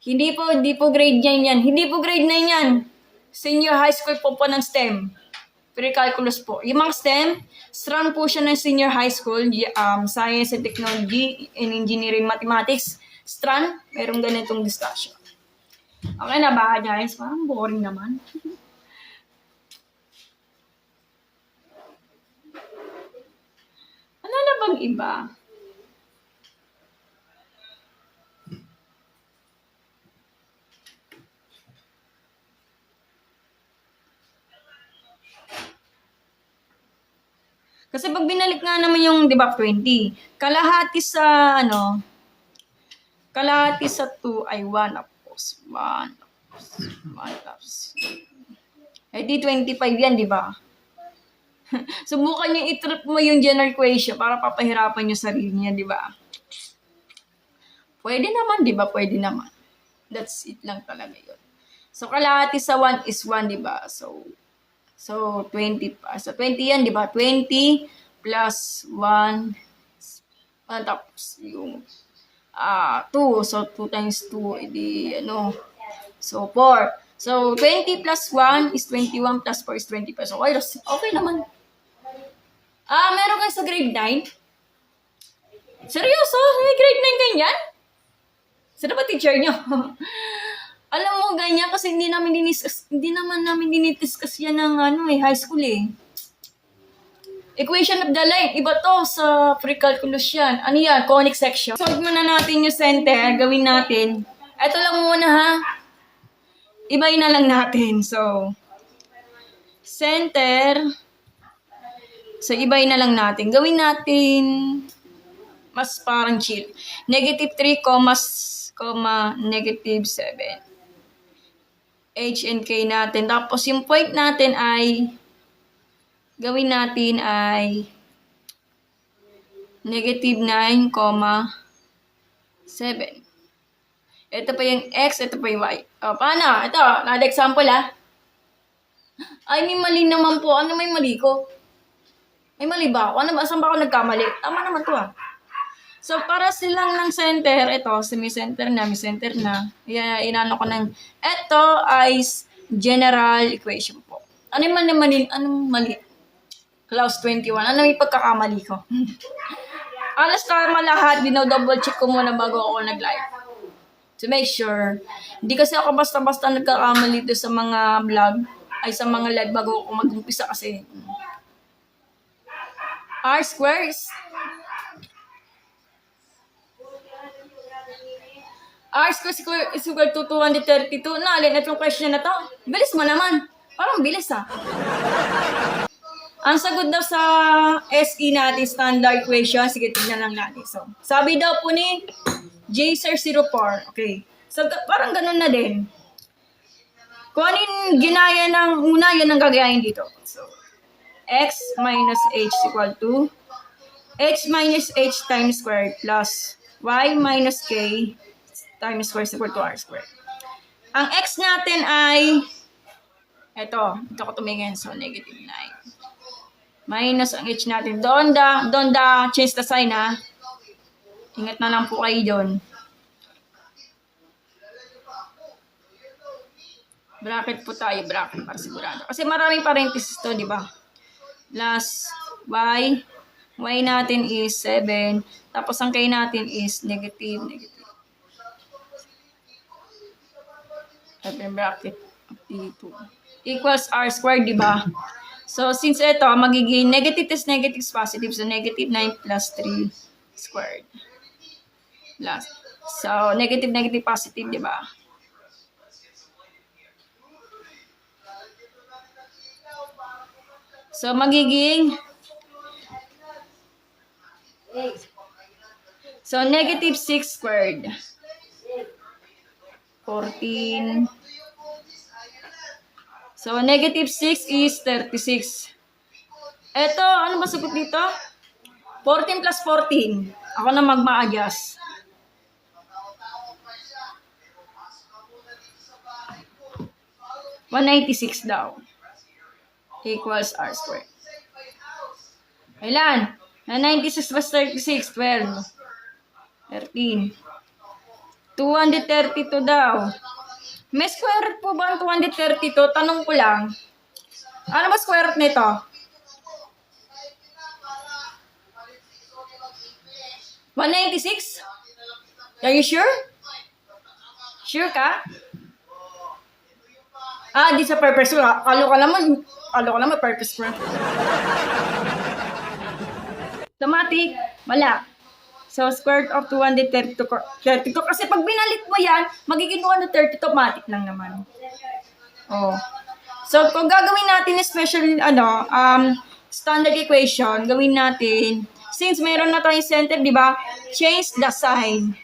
Hindi po grade 9 yan. Hindi po grade 9 yan. Senior high school po ng STEM. Pre-calculus po. Yung mga STEM, strand po siya ng senior high school, science and technology and engineering mathematics. Strand, merong ganitong discussion. Okay na ba, guys? Parang boring naman. Ano na bang iba? Kasi pag binalik nga naman yung, di ba, 20, kalahati sa 2 ay 1 tapos 1 tapos eh di 25 yan, di ba? Subukan nyo i-trip mo yung general equation para papahirapan yung sarili niya, di ba? Pwede naman, di ba? Pwede naman. That's it lang talaga yun. So, kalahati sa 1 is 1, di ba? So 20 pa. So, 20 yan, di ba? 20 plus 1 tapos yung 2. So, 2 times 2, edi So, 4. So, 20 plus 1 is 21 plus 4 is 25. So, okay naman. Meron kayo sa grade 9? Seryoso? May grade 9 ganyan? Sino ba teacher nyo? Alam mo, ganyan kasi hindi naman namin diniscuss yan ng high school eh. Equation of the line. Iba to sa pre-calculus yan. Ano yan? Conic section. Solve muna natin yung center. Gawin natin. Ito lang muna ha. Ibayin na lang natin. So, center. So, ibayin na lang natin. Gawin natin mas parang chill. Negative 3, negative 7. H and K natin. Tapos yung point natin ay gawin natin ay negative 9, 7. Ito pa yung X, ito pa yung Y. Paano? Ito, example Ay, may mali naman po. Ano may mali ko? May mali ba ako? Saan ba ako nagkamali? Tama naman to So, para silang ng center, ito, may center na. Inano ko ng, ito ay general equation po. Anong mali? Clause 21. Ano may pagkakamali ko? Alas tama lahat, double check ko muna bago ako nag-live. To make sure. Hindi kasi ako basta-basta nagkakamali dito sa mga vlog, sa mga live bago ako mag-umpisa kasi. R squares. R square is equal to 232. Alin itong question na to? Bilis mo naman. Parang bilis Ang sagot daw sa SE natin, standard equation. Sige, tignan lang natin. So, sabi daw po ni Sir04. Okay. So, parang ganun na din. Kung anong ginaya ng una, yun ang gagayahin dito. So, x minus h equal to h minus h times squared plus y minus k times square is equal to r squared. Ang x natin ay ito ko tumingin. So, negative 9. Minus ang h natin. Doon change the sign ha. Ingat na lang po kayo doon. Bracket po tayo, bracket para sigurado. Kasi maraming parenthesis to, di ba? Plus y natin is 7. Tapos ang k natin is negative. Open bracket dito. Equals r squared, di ba? So, since ito, magiging negative is negative is positive. So, negative 9 plus 3 squared. Plus. So, negative positive, di ba? So, magiging negative 6 squared. 14. So, negative 6 is 36. Eto, ano ba sagot dito? 14 plus 14. Ako na magma-adjust. $196 daw. Equals r squared. Kailan? 96 plus 36, 12. 13. 232 daw. May square root po ba ang 232? Tanong ko lang. Ano ba square root nito? 196? Are you sure? Sure ka? Di sa purpose. Kalo ka naman purpose ko. Automatic. Wala. So, square root of 232. Kasi pag binalit mo yan, magiging 230 automatic lang naman. Oh. So, kung gagawin natin special, standard equation, gawin natin, since meron na tayong center, di ba? Change the sign.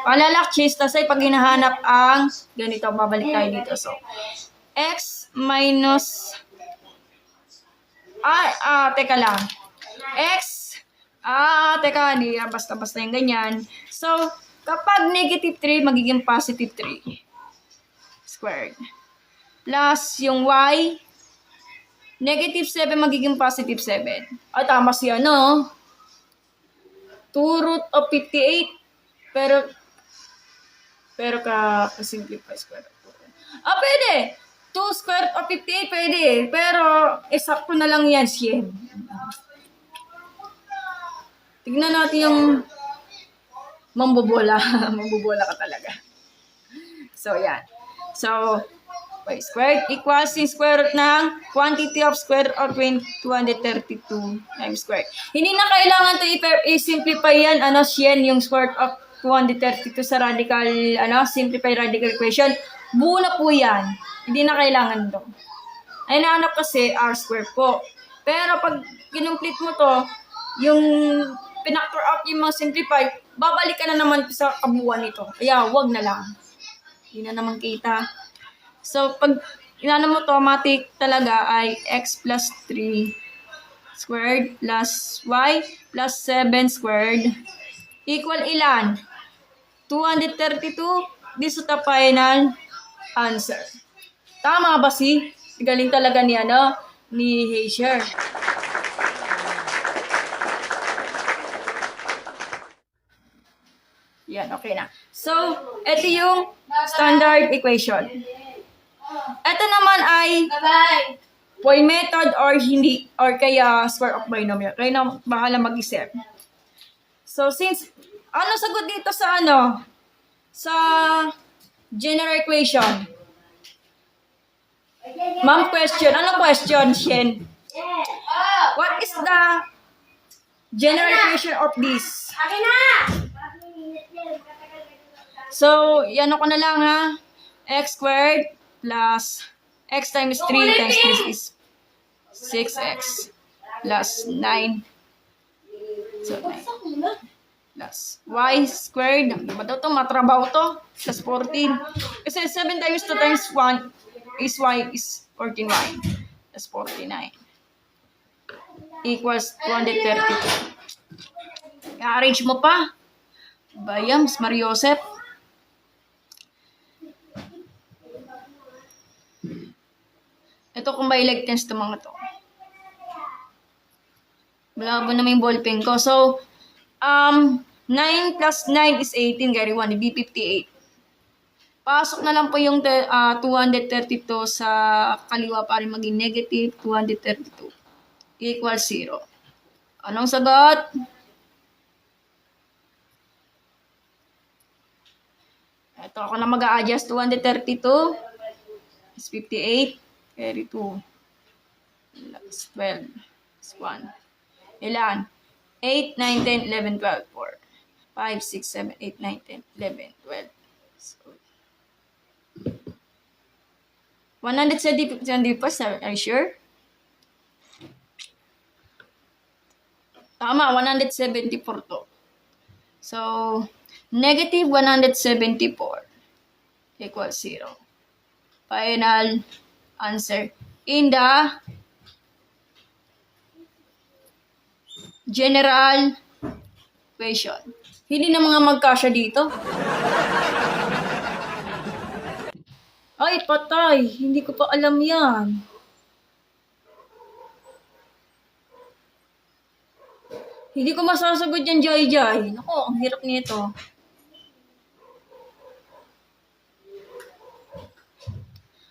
Paalala, change the sign pag hinahanap ang ganito, babalik tayo dito. So, x minus, teka lang. Basta-basta yung ganyan. So, kapag negative 3, magiging positive 3 squared. Plus yung y, negative 7, magiging positive 7. Tama siya, no? 2 root of 58. Pero simplify square root. Pwede. 2 square root of 58, pwede. Pero, sakto na lang yan, siya. Tignan natin yung mambobola. Mambobola ka talaga. So, yan. So, y squared equals yung square root ng quantity of square root of 232 times squared. Hindi na kailangan to i-simplify yan, yan yung square root of 232 sa radical, simplify radical equation. Buo na po yan. Hindi na kailangan to. Ay, nahanap kasi r squared po. Pero pag kinumplete mo to, yung pinactor out yung mga simplify, babalik ka na naman sa kabuuan nito. Kaya, wag na lang. Hindi na naman kita. So, pag inano mo automatic talaga ay x plus 3 squared plus y plus 7 squared equal ilan? 232. This is the final answer. Tama ba si? Galing talaga ni Heischer. Yan, okay na. So, ito yung standard equation. Ito naman ay point method or hindi, or kaya square of binomial. Kaya na bahala mag-isip. So, since, sagot dito sa sa general equation? Ma'am, question. Ano question, Shen? What is the general equation of this? So, yan ako na lang ha. X squared plus x times 3 times this is 6x plus 9. So, 9. Plus y squared. Diba daw ito? Matrabaho to. Plus 14. Kasi 7 times 2 times 1 is y is 14y. Plus 49. Equals 232. I-arrange mo pa. Bayams, Mariosep. Ito kung may like tens to mga to. Malabo naman yung ballpen ko. So, 9 plus 9 is 18, carry 1, di 58. Pasok na lang po yung 232 sa kaliwa para maging negative 232 equals 0. Anong sagot? Ito ako na mag-a-adjust. 232 is 58. Carry 2. 12 is 1. Ilan? 8, 9, 10, 11, 12, 4. 5, 6, 7, 8, 9, 10, 11, 12. So, 170 are you sure? Tama, 174 to. So, negative 174 equals 0. Final answer in the general equation. Hindi na mga magkasya dito. Ay, patay. Hindi ko pa alam yan. Hindi ko masasagot yan, Jai. Naku, ang hirap nito.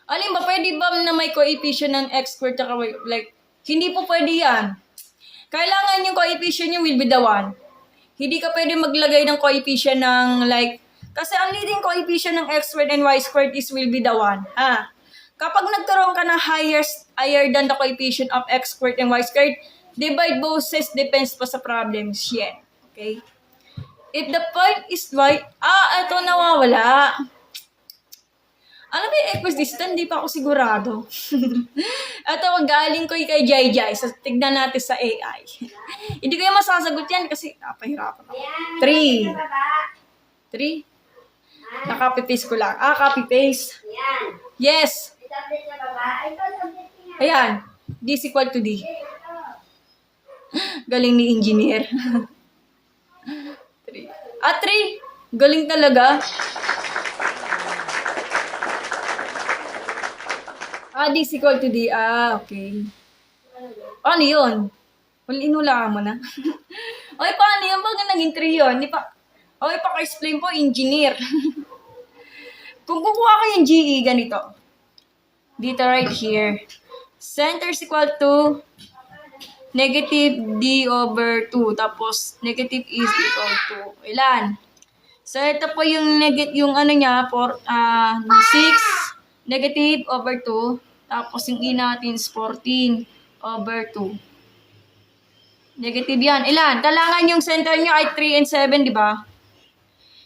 Alin ba, pwede ba na may coefficient ng x squared tsaka like, hindi po pwede yan. Kailangan yung coefficient nyo will be the 1. Hindi ka pwede maglagay ng coefficient ng like, kasi ang leading coefficient ng x squared and y squared is will be the 1. Kapag nagkaroon ka ng higher than the coefficient of x squared and y squared, divide both sides depends pa sa problems yan. Okay? If the point is y, ito nawawala. Alam mo yung equidistant, di pa ako sigurado. Ito, galing ko kay Jai. So, tignan natin sa AI. Hindi ko yung masasagot yan kasi napahirapan ako. 3. 3? Naka-copy-paste ko lang. Copy-paste. Yes. Ayan. D is equal to D. Galing ni engineer. 3. 3. Galing talaga. D is equal to D. Okay. Paano yun? Inulaan mo na. Okay, paano yun? Bakit naging 3 yun? Okay, paka-explain po, engineer. Kung kukuha ko yung GE, ganito. Dito right here. Center is equal to negative D over 2. Tapos, negative E is equal to ilan? So, ito po yung ano niya, 6 negative over 2. Tapos, yung E natin is 14 over 2. Negative yan. Ilan? Kailangan yung center nyo ay 3 and 7, di ba?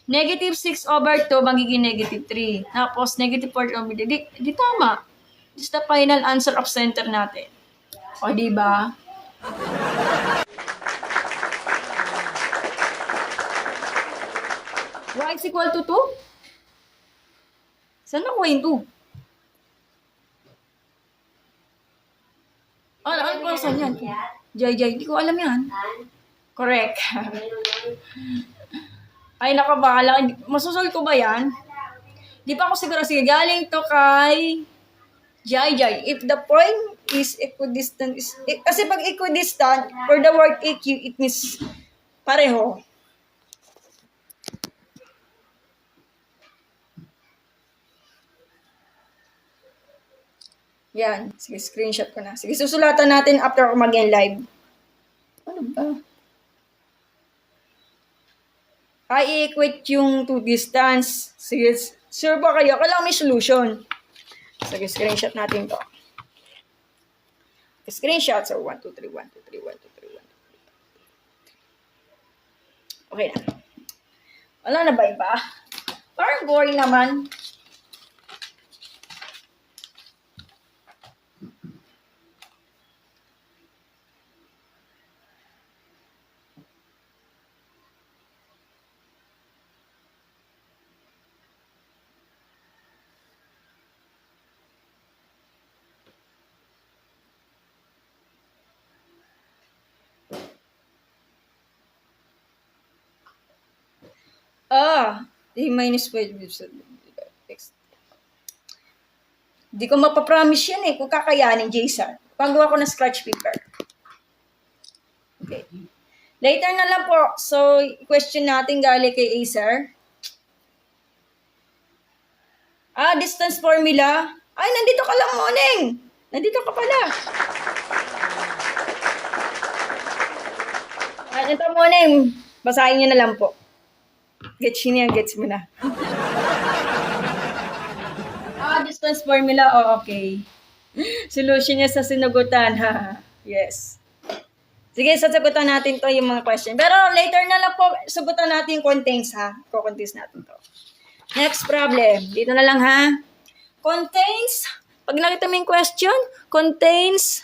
Negative 6 over 2, magiging negative 3. Tapos, negative 4 over 2. Di tama. This is the final answer of center natin. O, di ba? Y is equal to 2? Saan nakuha yung 2? Ano pa saan yan? Jai, hindi ko alam yan. Correct. Ay, nakabahala. Masusol ko ba yan? Di pa ako siguro. Sige, galing to kay Jai. If the point is equidistant, kasi pag equidistant, for the word EQ, it means pareho. Yan. Sige, screenshot ko na. Sige, susulatan natin after ako mag-end live. Ano ba? I-equate yung two distance. Sige, sure ba kayo? Kailangan may solution. Sige, screenshot natin to. Screenshot. So, 1, 2, 3, 1, 2, 3, 1, 2, 3, 1, 2, 3. Okay na. Wala na ba iba? Parang boring naman. A-minus 5 x. Di ko mapapromise yan kung kakayanin, Jason. Pagawa ko ng scratch paper. Okay. Later na lang po. So, question natin galing kay Acer. Distance formula. Ay, nandito ka lang, Moneng. Nandito ka pala. Ito, Moneng. Basahin niyo na lang po. Gets niya, gets mo na. Distance formula. Okay. Solution niya sa sinagutan. Yes. Sige, sasagutan natin to yung mga question. Pero later na lang po, sagutan natin yung contains, ha? Kukontains natin to. Next problem. Dito na lang, ha? Contains, pag nakita mo yung question, contains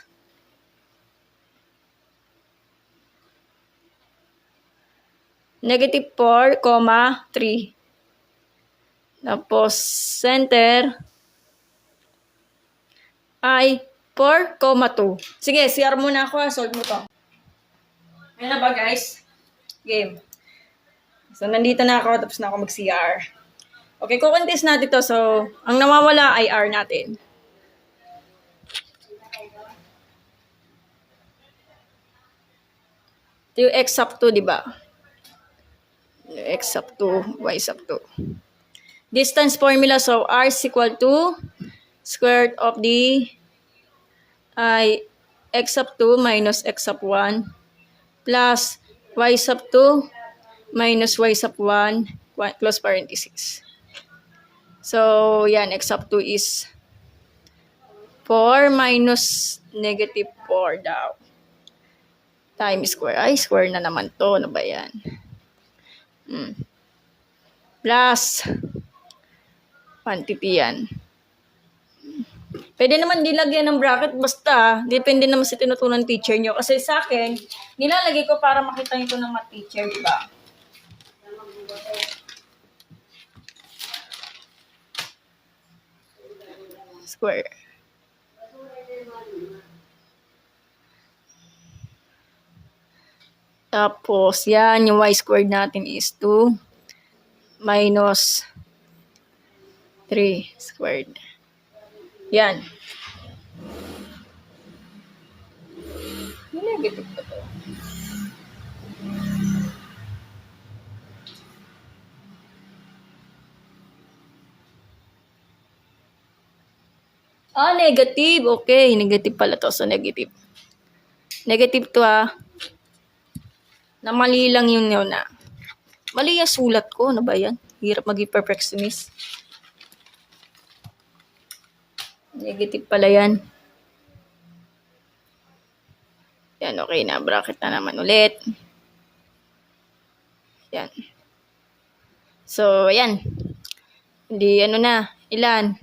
negative 4, 3. Tapos, center ay 4, 2. Sige, CR muna ako, solve mo to. Ayan na ba, guys? Game. So, nandito na ako, tapos na ako mag-CR. Okay, kukontes natin to. So, ang nawawala ay R natin. Ito yung X sub 2, di ba? X sub 2, Y sub 2. Distance formula, so R is equal to square root of the X sub 2 minus X sub 1 plus Y sub 2 minus Y sub 1 close parenthesis. So, yan, X sub 2 is 4 minus negative 4 daw. Times square. Ay, square na naman to. Ano ba yan? Plus quantity yan. Pwede naman dilagyan ng bracket. Basta, depende naman sa tinutunan teacher nyo. Kasi sa akin, nilalagay ko para makita nyo ito ng mga teacher, diba? Square. Tapos, yan, yung y squared natin is 2 minus 3 squared. Yan. Yung negative pa to. Negative. Okay, negative pala to. So, negative. Negative to, na mali lang yun na. Mali yung sulat ko. Ano ba yan? Hirap maging perfectionist. Negative pala yan. Yan, okay na. Bracket na naman ulit. Yan. So, yan. Hindi, ano na. Ilan?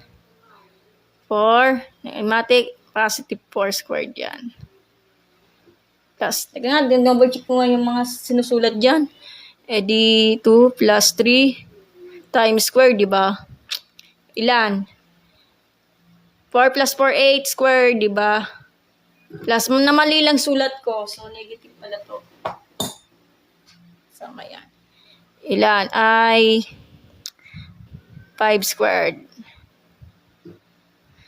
4. Mathematic, positive 4 squared yan. Plus, teka nga, double check ko nga yung mga sinusulat dyan. Di 2 plus 3 times square, di ba? Ilan? 4 plus 4, 8 square, di ba? Plus, na mali lang sulat ko. So, negative pala to. Sama yan. Ilan? Ay 5 squared.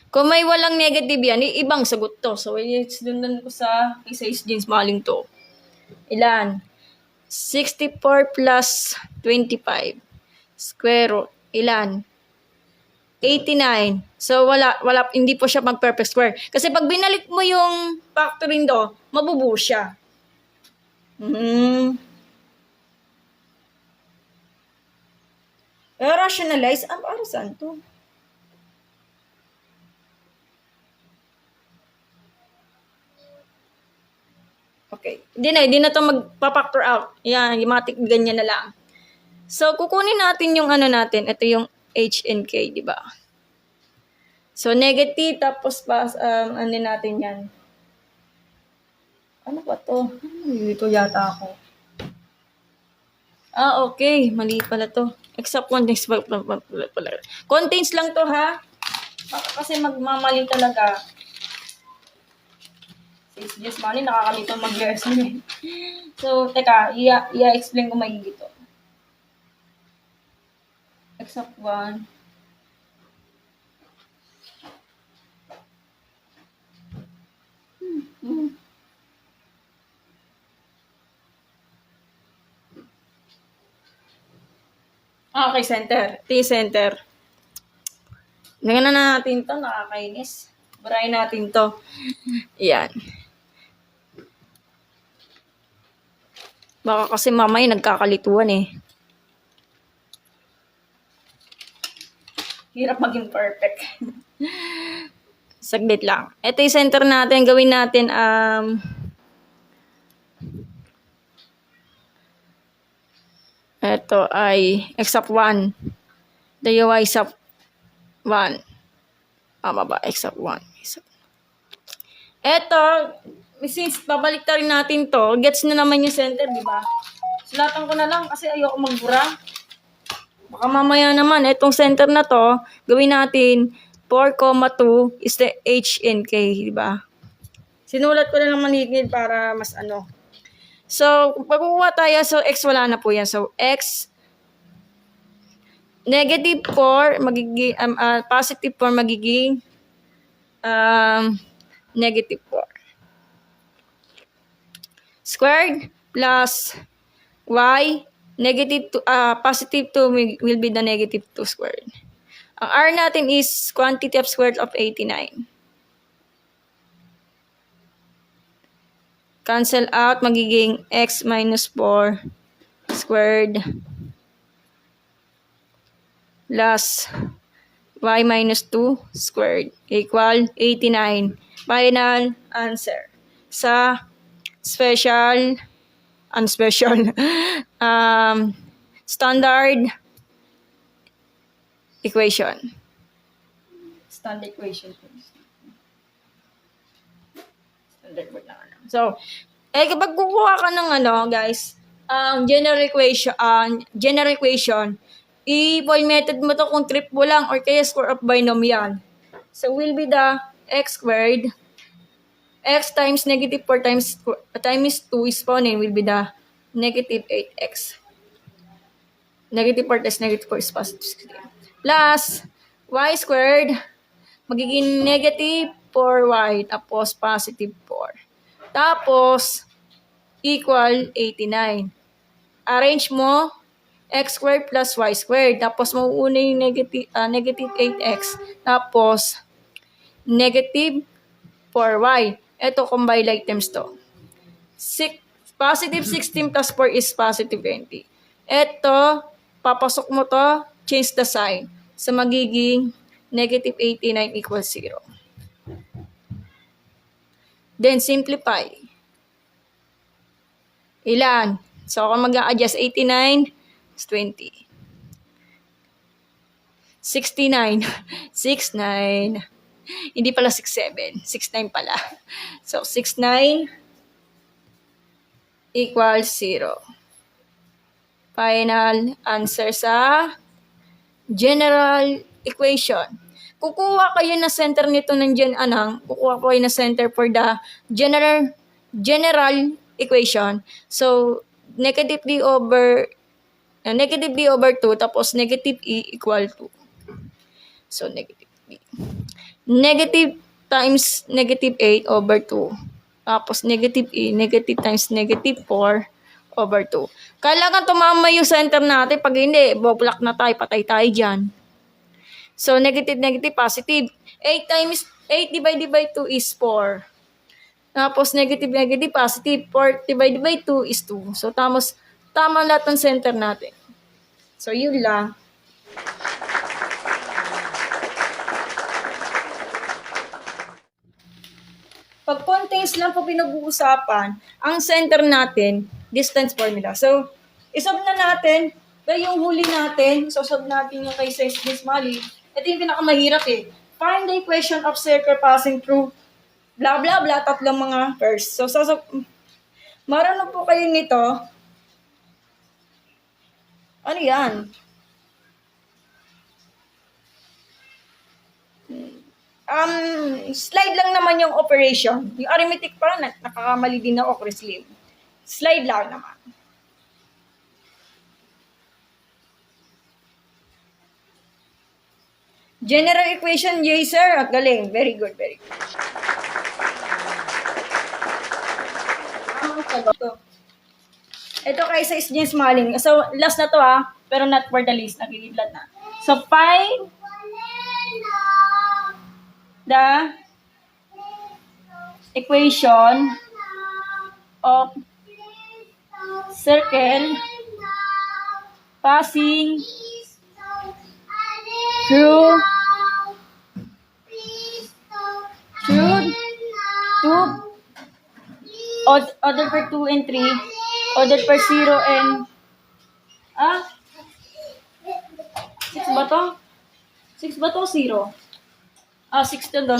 Kung may walang negative yan, ibang sagot to. So, sundan ko sa isa-is jeans maling to. Ilan? 64 plus 25. Square root. Ilan? 89. So, hindi po siya mag-perfect square. Kasi pag binalik mo yung factoring do, mabubuo siya. Rationalize, para saan to? Okay. Hindi na to magpa-factor out. Yan, yung mga ganyan na lang. So, kukunin natin yung ano natin. Ito yung H and K, di ba? So, negative, tapos ano natin yan. Ano ba to? Dito yata ako. Okay. Mali pala to. Except one thing. Contains lang to, ha? Kasi magmamali talaga. Just money, nakakalito mag-lesson eh. So, teka, i-explain ko maigi to. Except one. Okay, center. T-center. Lagyan na natin to, nakakainis. Burahin natin to. Yan. Baka kasi mamaya nagkakalituan eh. Hirap maging perfect. Saglit lang. Ito yung center natin. Gawin natin, ito ay x of 1. The y sub 1. Tama ba? X of 1. Ito, since babalik rin natin to, gets na naman yung center, di ba? Sulatan ko na lang kasi ayoko magbura. Baka mamaya naman, itong center na to, gawin natin 4,2 is the h and k, di ba? Sinulat ko na lang manigid para mas ano. So, kung pagkukuha tayo, so x wala na po yan. So, x negative 4 magiging positive 4 magiging negative 4 squared plus y negative 2 positive 2 will be the negative 2 squared. Ang r natin is quantity of squared of 89. Cancel out, magiging x minus 4 squared plus y minus 2 squared equal 89. Final answer sa standard equation. Standard equation. Standard word lang. So, kapag kukuha ka ng guys, general equation, i-point method mo to kung triple lang or kaya square of binomial. So, will be the x squared, x times negative 4 times 2 exponent will be the negative 8x. Negative 4 times negative 4 is positive 16. Plus, y squared, magiging negative 4y, tapos positive 4. Tapos, equal 89. Arrange mo, x squared plus y squared. Tapos, mauuna yung negative 8x. Tapos, negative 4y. Ito, combine like terms to. Positive 16 plus 4 is positive 20. Ito, papasok mo to, change the sign. So, magiging negative 89 equals 0. Then, simplify. Ilan? So, kung mag-a-adjust, 89 is 20. 69. 69. Hindi pala 67. 69 pala. So, 69 equals 0. Final answer sa general equation. Kukuha kayo na center nito ng kukuha kayo na center for the general equation. So, negative b over 2 tapos negative e equal to. So, negative b. Negative times negative 8 over 2. Tapos negative e, negative times negative 4 over 2. Kailangan tumama yung center natin. Pag hindi, boblak na tayo, patay tayo dyan. So, negative, positive. 8 divided by 2 is 4. Tapos, negative, positive. 4 divided by 2 is 2. So, tama lahat ng center natin. So, yun lang. Pag contains lang po pinag-uusapan, ang center natin, distance formula. So, isolve na natin. Kaya yung huli natin, solve natin yung kay Miss Molly. Ito yung pinakamahirap eh. Find the equation of circle passing through blah blah blah, tatlong mga verse. So marunong po kayo nito. Ano yan? Slide lang naman yung operation. Yung arithmetic pa, nakakamali din ako, Chris Lim. Slide lang naman. General equation, yay sir. At galing. Very good, very good. Ito kay sa James Maling. So, last na to pero not for the list. Nakikidlat na. So, find the equation of circle passing through tube order per 2 and 3, order per 0 and 6 ba to? 6 ba to? 0. 6 to doon.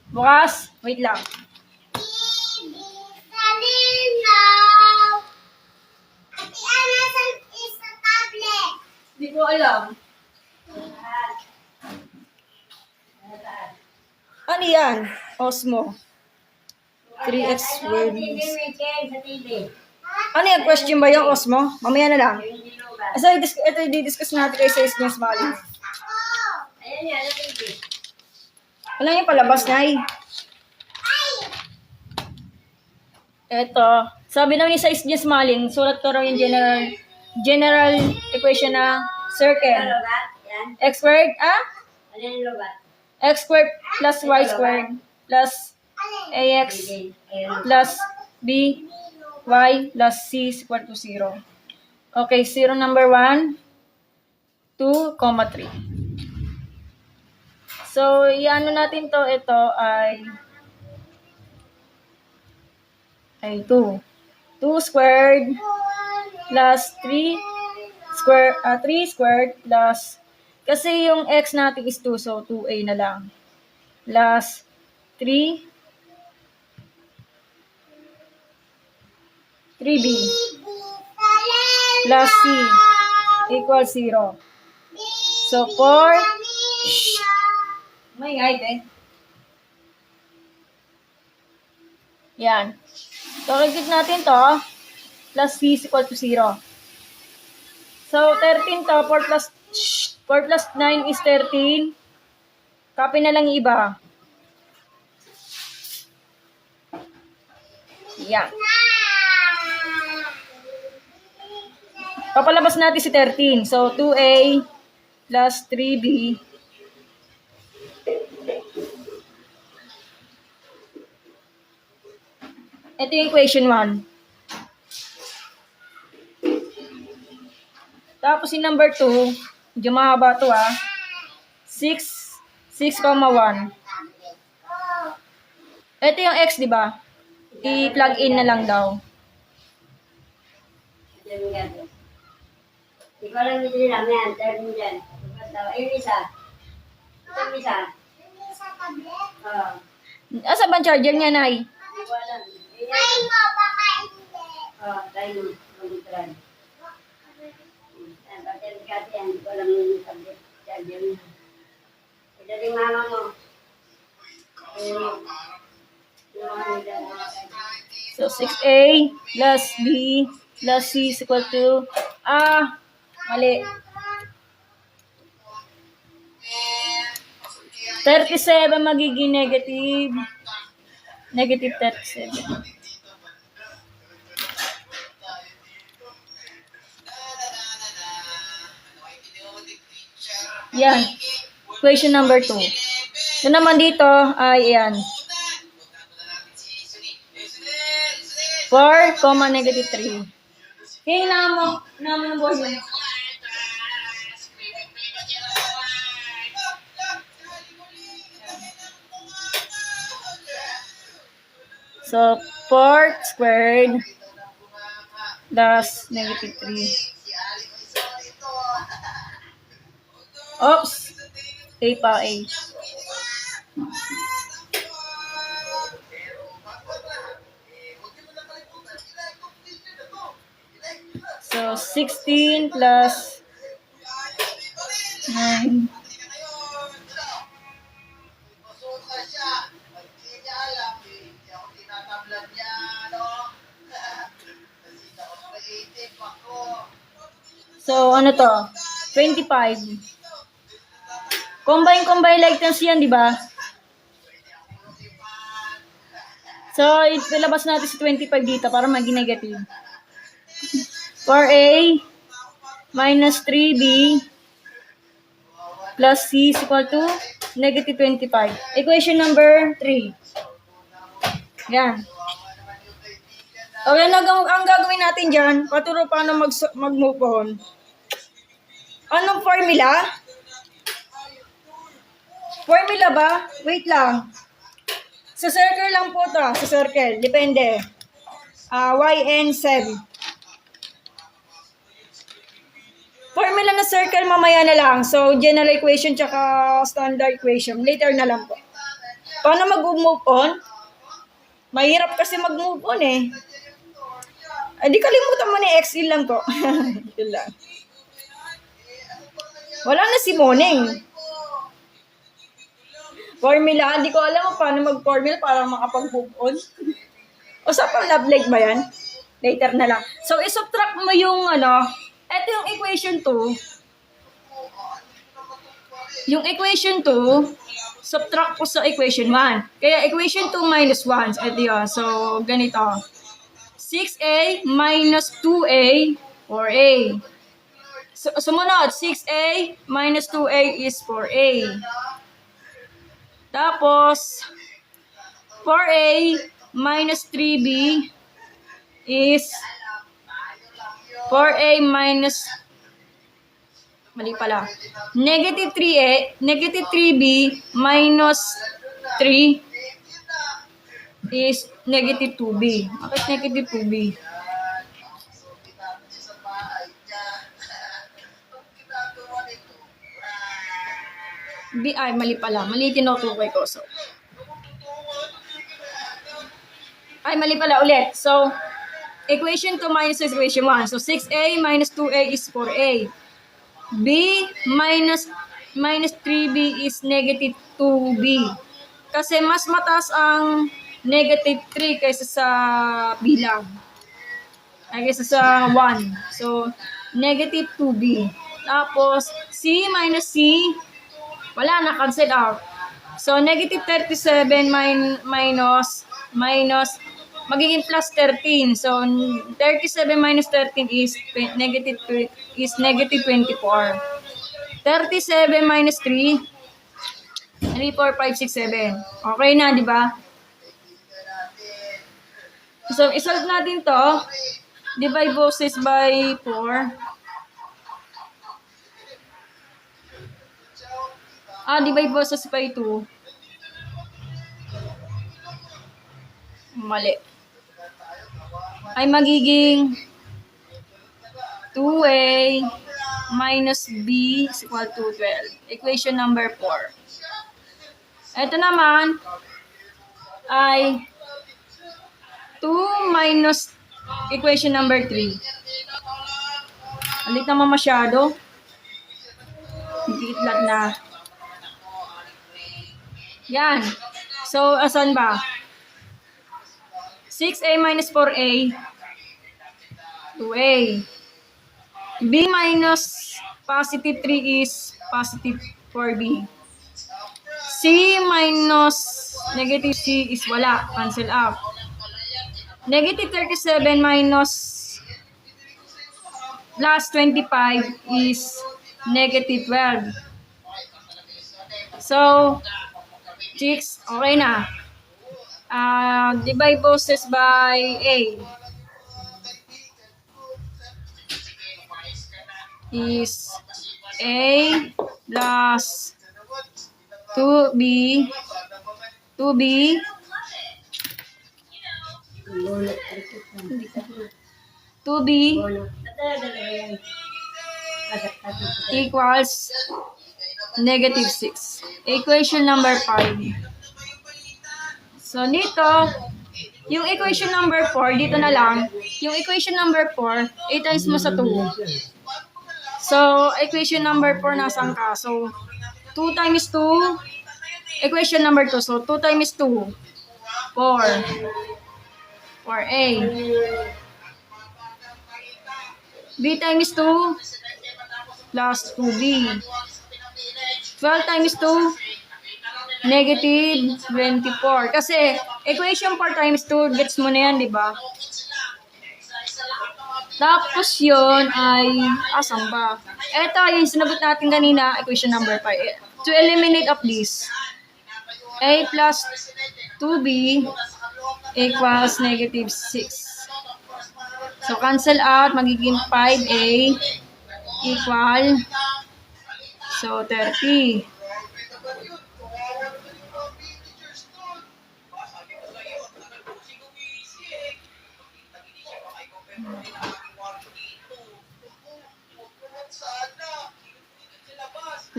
Bukas. Wait lang. Hindi ko alam. Ano yan? Osmo. 3x squared. Ano yung question ba yung Osmo? Mamaya na lang. So, ito i-discuss natin kayo sa James Maling. Wala yung palabas na Ito. Sabi naman ni sa James Maling, sulat ko raw yung general equation na circle. X squared, X squared plus Y squared plus AX plus B Y plus C is equal to 0. Okay, 0 number 1, 2, 3. So, iano natin to, ito ay 2. 2 squared plus 3 squared plus, kasi yung x natin is 2, so 2a na lang. Plus 3b plus c equals 0. So, 4, may height Yan. So, regit natin to, plus c is equal to 0. So, 13 to, 4 plus 9 is 13. Copy na lang yung iba. Yan. Papalabas natin si 13. So, 2a plus 3b ito yung equation 1. Tapos yung number 2, medyo mahaba ito 6,1. Ito yung x, di ba? I-plug in na lang daw. Ikaw lang dito lang yan, tayo mo dyan. Ayun isa. Ito isa. Asa ba ang charger niya, Nay? Tayo mo, baka hindi. Tayo mo, mag-try. Pagkakati yan, hindi ko lang yung tablet charger niya. Ito din mama mo. So, 6a plus b plus c is equal to, mali. 37 magiging negative. Negative 37. Yan. Equation number 2. Ito naman dito ay yan. 4, negative 3. Kaya naman ang board mo. So, 4 squared plus negative 3. Oops! A pa, A. So, 16 plus 9. So, ano to? 25. Combine like terms yan, di ba? So, ilabas natin si 25 dito para maging negative. 4a minus 3b plus c is equal to negative 25. Equation number 3. Yan. Okay, ang gagawin natin dyan, paturo paano mag-move on. Anong formula? Formula ba? Wait lang. Sa circle lang po to. Sa circle. Depende. Y and 7. Formula na circle mamaya na lang. So, general equation tsaka standard equation. Later na lang po. Paano mag-move on? Mahirap kasi mag-move on eh. Ay, di kalimutan mo ni XL lang po. Yun lang. Wala na si Moning. Formula, hindi ko alam kung paano mag-formula para makapag-move on. O sa pang-love leg ba yan? Later na lang. So, isubtract mo yung eto yung equation 2. Yung equation 2, subtract ko sa equation 1. Kaya equation 2 minus 1. Ito yun. So, ganito. 6a minus 2a, 4a. So, sumunod, 6a minus 2a is 4a. Tapos, 4a minus 3b is 4a minus, mali pala, negative 3a, negative 3b minus 3 is negative 2b. Bakit negative 2b? Ay, mali pala. Mali tinutukoy ko. So, ay, mali pala ulit. So, equation 2 minus equation 1. So, 6a minus 2a is 4a. b minus 3b is negative 2b. Kasi mas mataas ang negative 3 kaysa sa bilang. Ay, kaysa sa 1. So, negative 2b. Tapos, c minus c, wala na, cancel out. So, negative 37 minus, magiging plus 13. So, 37 minus 13 is negative 24. 37 minus 3, 3, 4, 5, 6, 7. Okay na, di ba? So, isolve natin to. Divide both sides by 4. Divide both sides by 2. Mali. Ay magiging 2a minus b is equal to 12. Equation number 4. Ito naman ay 2 minus equation number 3. Alit naman masyado. Giitlat na. Yan. So, asan ba? 6a minus 4a, 2a. b minus positive 3 is positive 4b. c minus negative c is wala. Cancel out. Negative 37 minus plus 25 is negative 12. So, 6, okay na. Divide both sides by a is a plus 2b 2b equals negative 6. Equation number 5. So, dito, yung equation number 4, dito na lang. Yung equation number 4, 8 times mo sa 2. So, equation number 4, nasaan ka? So, 2 times 2, equation number 2. So, 2 times 2, 4. 4a. B times 2, plus 2b. 12 times 2, negative 24. Kasi, equation 4 times 2, gets mo na yan, di ba? Tapos yun ay, asan ba? Ito, yung sinagot natin kanina, equation number 5. To eliminate of this, a plus 2b equals negative 6. So, cancel out, magiging 5a equal, so 30.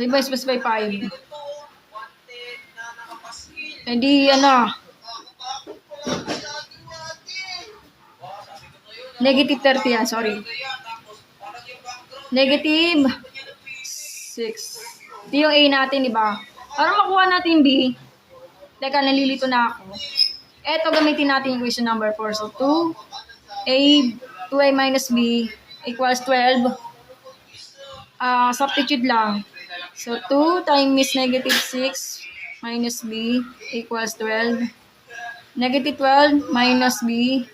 Diba, specify 5. Eh di, ano, negative 30 yan, sorry. Negative 6. Ito yung A natin, di ba? Para makuha natin yung B, teka, nalilito na ako. Eto, gamitin natin yung equation number 4. So, 2a minus b equals 12. Substitute lang. So, 2 times negative 6 minus b equals 12. Negative 12 minus b.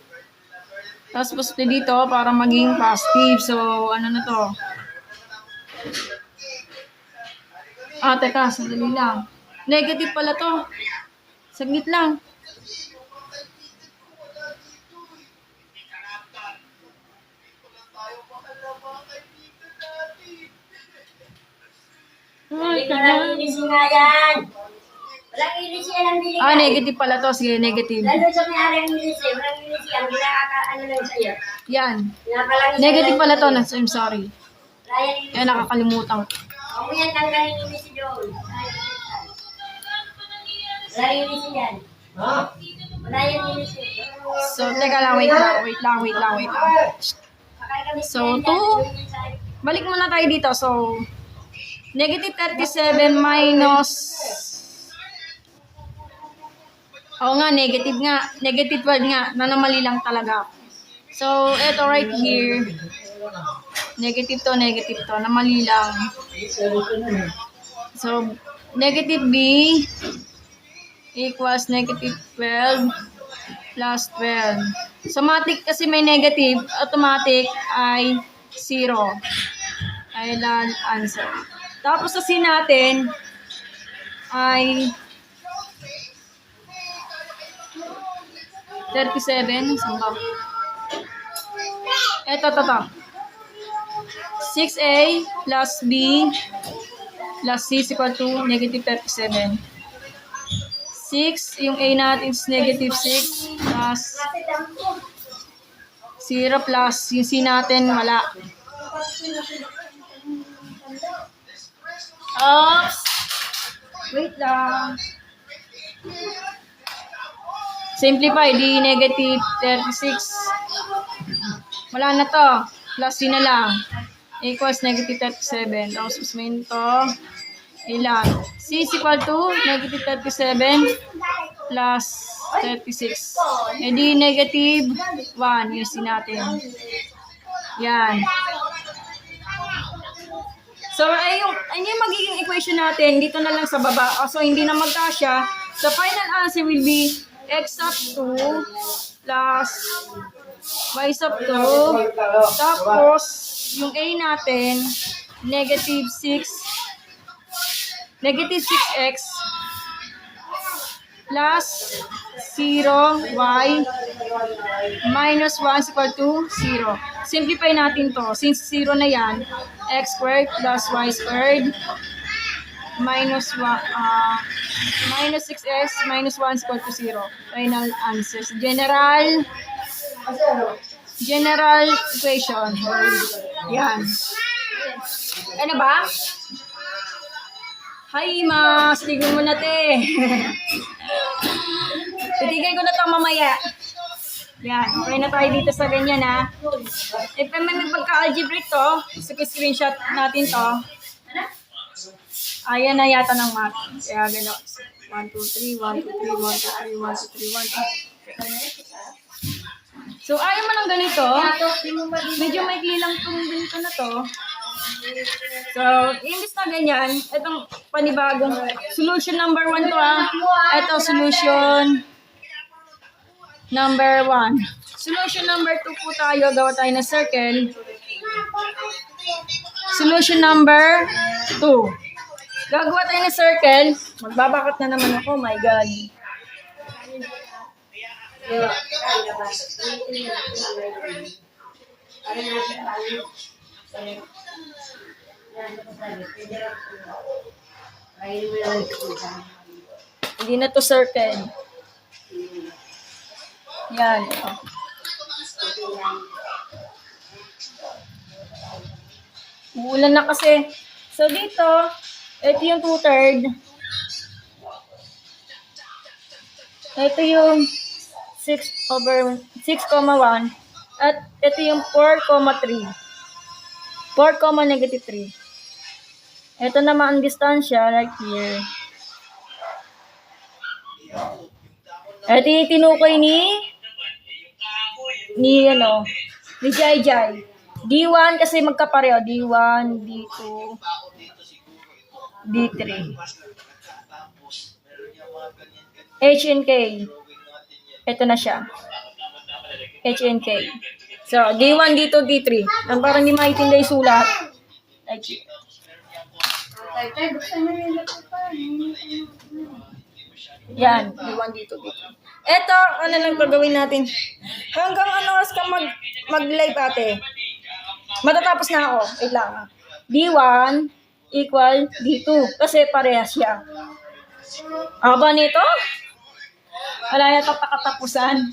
Tapos, positive dito para maging positive. So, ano na to? Teka, sandali lang. Negative pala to. Saglit lang. Hindi ko lang inis nga yan. Walang inis yan ang bili. Negative pala to. Sige, negative. Lalo sa may-ari ang inis eh. Walang inis yan. Ano lang sa'yo. Yan. Pinapalang Negative pala to. I'm sorry. Ryan inis. Nakakalimutan ko. Huwag mo yan tanggalin inis si Joel. Walang inis yan. Wala yan inis eh. So, teka lang. Wait lang. So, 2. Balik muna tayo dito. So, negative 37 minus... Oo nga, negative nga. Negative 12 nga. Nanamali lang talaga. So, eto right here. Negative to. Namali lang. So, negative b equals negative 12 plus 12. So, automatic kasi may negative, automatic ay 0. Ayan answer. Tapos sa C natin ay 37. Saan ba? Ito. 6a plus b plus c is equal to negative 37. 6, yung a natin is negative 6 plus 0 plus yung c natin wala. Oops! Wait lang. Simplify, di negative 36. Wala na to. Plus c na lang. Equals negative 37. Tapos usmin to. Ilan? C is equal to negative 37 plus 36. E di negative 1. Yung c natin. Yan. So, yung magiging equation natin, dito na lang sa baba. So, hindi na magkasya. The final answer will be x sub 2 plus y sub 2. Tapos, yung a natin, negative 6x plus 0, y, minus 1 is equal to 0. Simplify natin to. Since 0 na yan, x squared plus y squared minus 6x minus 1 is equal to 0. Final answers. General equation. Yan. Ano ba? Hi, mas. Tignan mo na, te. Titigay ko na to mamaya. Yan. Okay na tayo dito sa ganyan, ha. If may pagka-algebraic to, screenshot natin to. Ayan na yata ng math. Kaya gano'n. 1, 2, 3, 1, 2, 3, 1, 2, 3, 1, 2, 3, 1, 2. So, ayaw mo ng ganito. Medyo maikli lang itong ganito na to. So, imbis na ganyan, itong panibagong solution number 1 to Ito, solution number 1. Solution number 2 po tayo, gawa tayo ng circle. Solution number 2. Gagawa tayo ng circle. Magbabakot na naman ako, my God. Hindi na to circle. Yan. Uulan na kasi. So, dito, ito yung 2/3. Ito yung 6/1. At ito yung 4,3. 4,-3. Ito naman ang distansya, like here. Ito yung tinukoy ni Jai Jai. D1 kasi magkapareho. D1, D2, D3. H and K. Ito na siya. H and K. So, D1, D2, D3. Ang parang hindi maitinday sulat. Like, yan. D1, D2, D3. Ito, ano lang gagawin natin? Hanggang ano oras ka mag-live ate? Matatapos na ako. Wait lang. D1 equal D2. Kasi parehas siya. Aba nito? Wala na katapusan.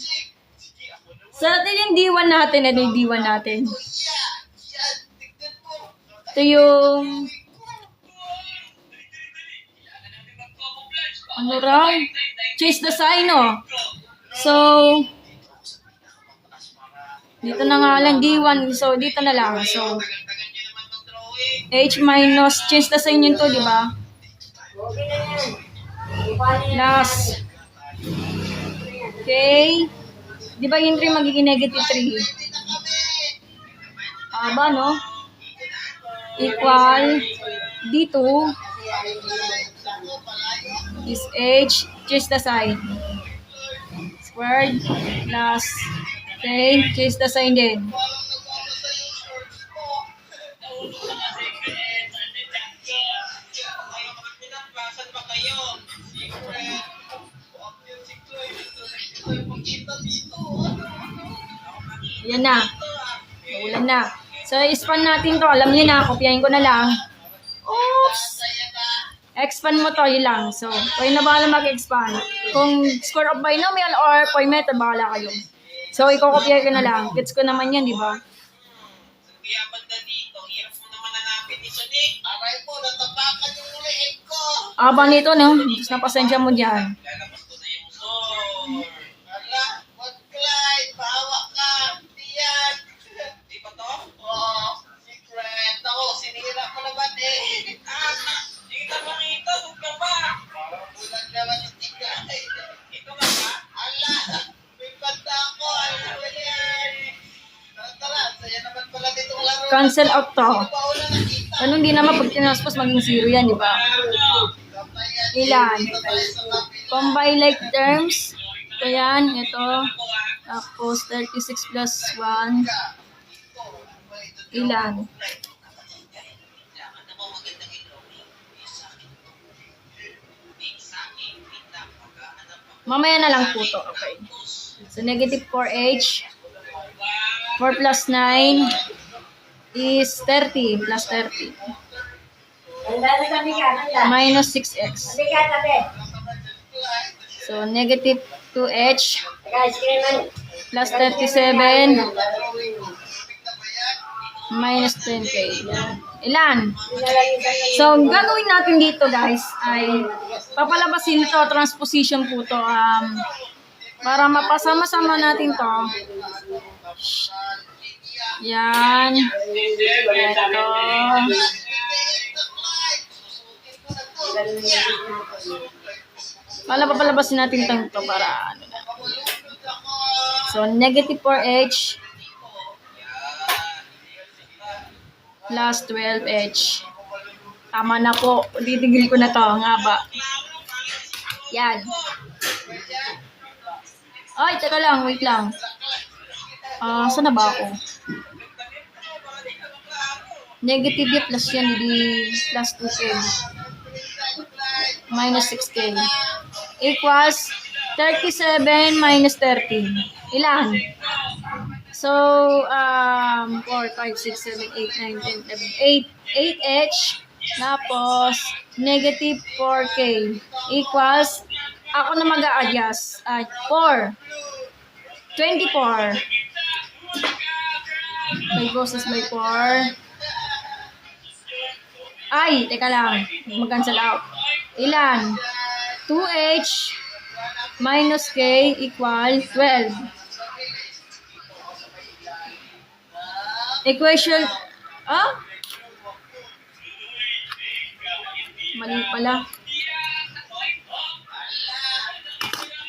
So, ito yung D1 natin. Ito yung D1 natin. Ito yung... Ano raw? Chase the sign, oh. So, dito na nga lang D1. So, dito na lang. So, H minus, change the sign yun to, di ba? Plus, okay. Di ba yung 3 magiging negative 3? Aba, no? Equal D2 is H, change the sign. Squared plus, okay, change the sign din. Yan na. Ulan na. So, expand natin to. Alam niyo na. Kopyahin ko na lang. Oops! Expand mo to. Yun lang. So, kayo na bahala mag-expand. Kung square of binomial or point method, bahala kayo. So, ikokopyahin ko na lang. Gets ko naman yan, di ba? Kaya banda dito, hirap mo naman hanapin ito ni. Aray po, natapakan yung uliin ko. Aba nito, no? Tapos napasensya mo dyan. Lalabas ko na yung sword. Ala, wag Clyde, bawa ka. Hindi yan. Di ba to? Oo, secret. Ako, sinira ko naman eh. Hindi kita makita, huwag ka ba? Parang bulag naman yung tigay. Ito nga ba? Ala, may banda ako. Ano ba yan? Tara, saya naman pala ditong laro. Cancel out to. Ano, hindi naman pag tinaspos maging 0 yan, di ba? Ilan? Combine like terms. So, yan. Ito. Tapos, 36 plus 1. Ilan? Mamaya na lang po to. Okay. So, negative 4H. 4 plus 9 is 30 plus 30. Minus 6x. So, negative 2h plus 37 minus 10k. Ilan? So, gagawin natin dito guys ay papalabasin ito, transposition po to. Para mapasama-sama natin to. Yan. Ito. Papalabasin natin ito para ano na. So, negative 4h plus 12h. Tama na po. Titigil ko na to. Ang haba. Yan. Ay, teka lang. Wait lang. Saan na ba ako? Negative yung plus yan. Hindi plus 2k. Minus 6k. Equals 37 minus 13. Ilan? So, 4, 5, 6, 7, 8, 9, 10, 11, 8. 8h. Tapos, negative 4k. Equals, ako na mag-a-adjust. 4. 24. By boses by 4. Ay, teka lang. Mag-cancel out. Ilan? 2h minus k equal 12. Equation, mali pala.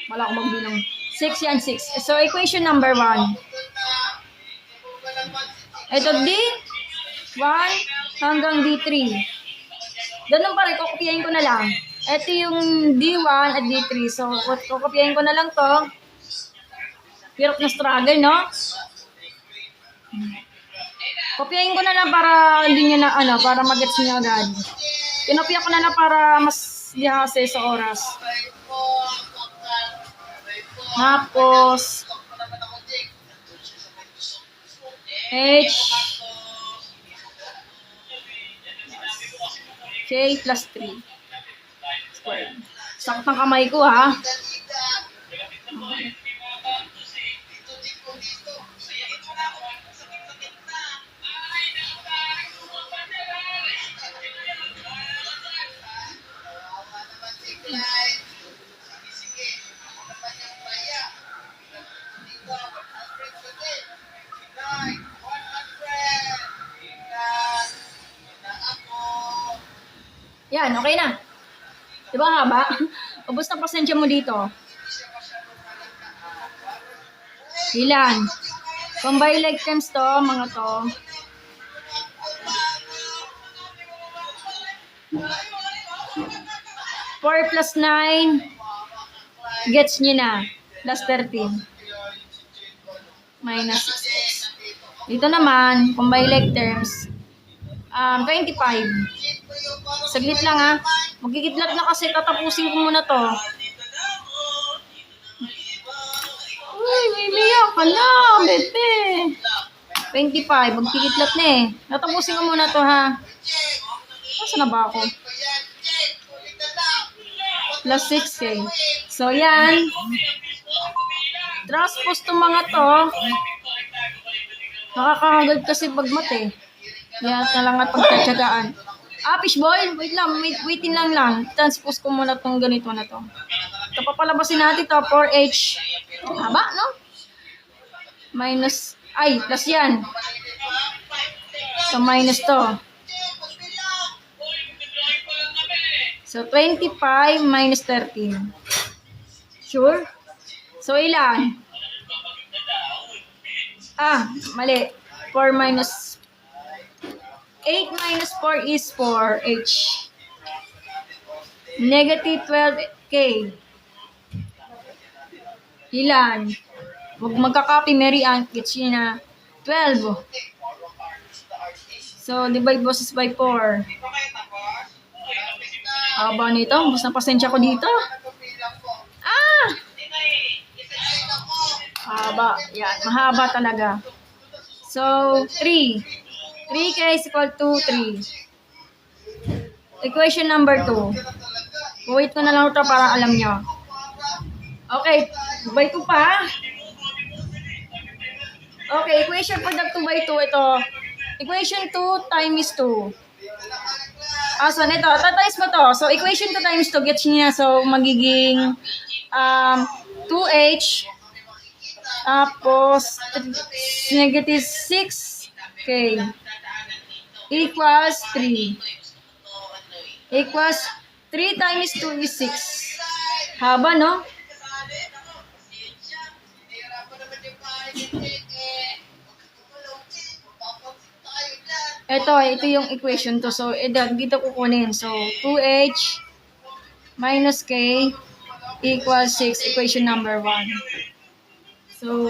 Wala akong magbilang. 6 yan, 6. So, equation number 1. Ito, D1 hanggang D3. Ganun pa rin, kukopiyahin ko na lang. Ito yung D1 at D3. So, kukopiyahin ko na lang to. Hirap na struggle, no? Kopyahin ko na lang para hindi nyo na, para mag-gets nyo agad. Kinopya ko na lang para mas lihase sa oras. Tapos, H K plus 3 squared. Sakit ng kamay ko, ha? Yan, okay na. Diba haba? Ubus na pasensya mo dito. Ilan? Combine like terms to, mga to. Four plus 9. Gets nyo na. Plus 13. Minus 6. Dito naman, combine like terms. 25. Saglit lang, ha. Magkikidlat na kasi, tatapusin ko muna to. Uy, may liyak ka na, bebe. 25, magkikidlat na eh. Tatapusin ko muna to, ha. Nasaan na ba ako? Plus 6k. So, yan. Transpose to mga to. Nakakahagad kasi pagmat eh. Kaya na lang at pagtatsagaan. Fishball, wait lang, waitin lang. Transpose ko muna tong ganito na to. Ito papalabasin natin to, 4h. Haba, no? Minus, plus yan. So, minus to. So, 25 minus 13. Sure? So, ilan? Mali. 4 minus 8 minus 4 is 4h. Negative 12k. Ilan? Huwag magka-copy, Mary Ann. Gets yun na 12. So, divide boses by 4. Haba nito. Basta pasensya ko dito. Haba. Yan. Mahaba talaga. So, 3. 3k is equal to 3. Equation number 2. Wait ko na lang ito para alam nyo. Okay. By 2 pa. Okay. Equation product 2 by 2. Ito. Equation 2 times 2. So, ito. Tatimes mo to. So, equation 2 times 2. Gets niya. So, magiging 2h. Tapos, negative 6k. Equals 3. Equals 3 times 2 is 6. Haba, no? ito yung equation to. So, dito kukunin. So, 2h minus k equals 6, equation number 1. So,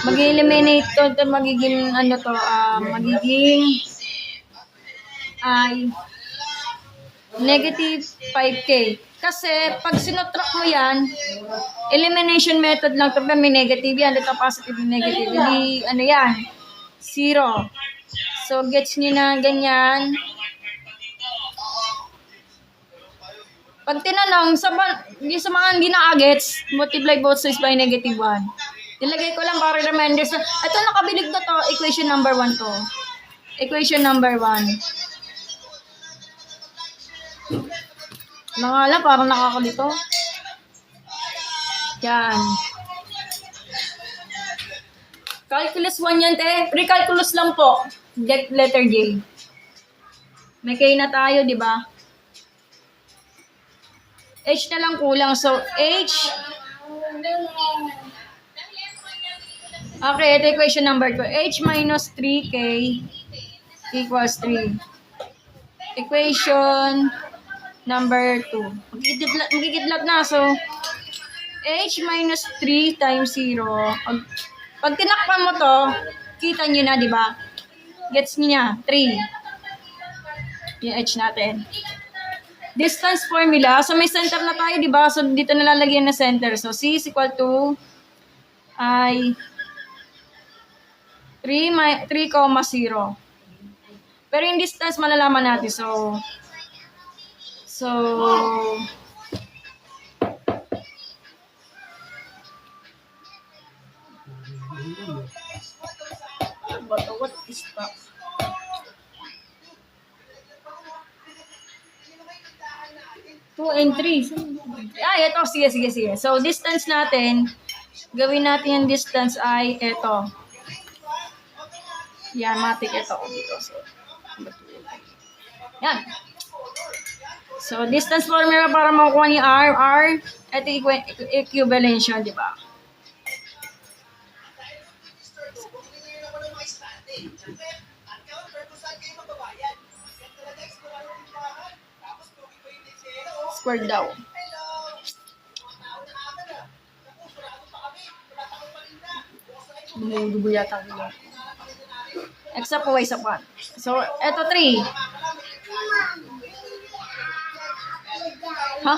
mag-eliminate to, magiging, magiging ay negative 5k. Kasi, pag sinutrak mo yan, elimination method lang to, may negative yan, dito positive and negative. Hindi, yan, 0. So, gets nyo na ganyan. Pag tinanong, sa mga hindi na-gets, multiply both sides by negative 1. Nilagay ko lang para reminders na, ito nakabilig na to, equation number 1 to. Equation number 1. Mga lang, parang nakakalito. Yan. Calculus 1 yan, te. Pre-calculus lang po. Get letter J. May K na tayo, di ba? H na lang kulang. So, H. Okay, ito equation number 2. H minus 3K equals 3. Equation number 2. Magkikidlat na. So, H minus 3 times 0. Pag tinakpan mo to, kita nyo na, di ba? Gets nyo niya. 3. Yung H natin. Distance formula. So, may center na tayo, di ba? So, dito nalalagyan na center. So, C is equal to I 3,0. Pero yung distance, malalaman natin. So, what is that? Two and 3. Ito. Sige. So, distance natin, gawin natin yung distance ay ito. Yan, matik ito. So, yan. So, distance formula para makukuha ni R. Ito equivalence, di ba? Square daw. Bumudugo yata ko. X up o Y up 1. So, eto 3. Ha?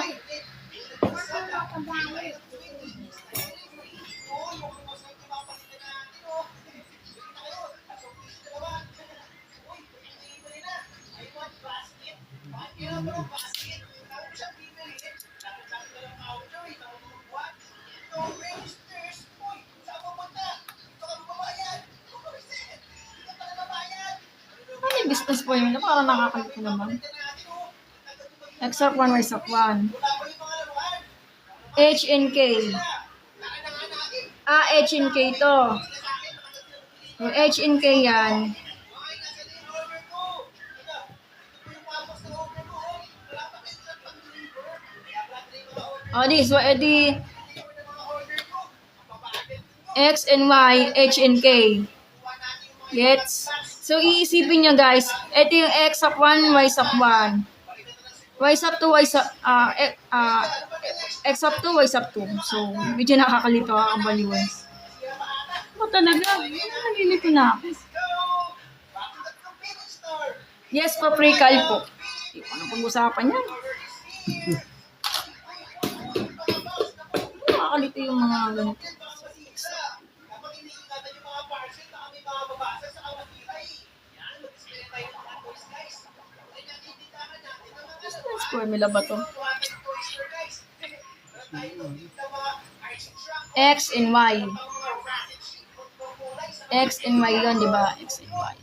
Business formula, parang nakakalito naman. X up 1, Y up 1. H and K. H and K to. So, H and K yan. So, edi X and Y, H and K. Gets? So, iisipin nyo guys, ito yung X up 1, Y up 1. Y up 2, X up 2, Y up 2. So, medyo nakakalito, kakabaliwan. Talaga, nalilito na ako. Yes po, pre-cal po. Ano pag-usapan yan? Nakakalito yung mga ganito. Formula ba to? X and Y. X and Y yun, di ba? X and Y.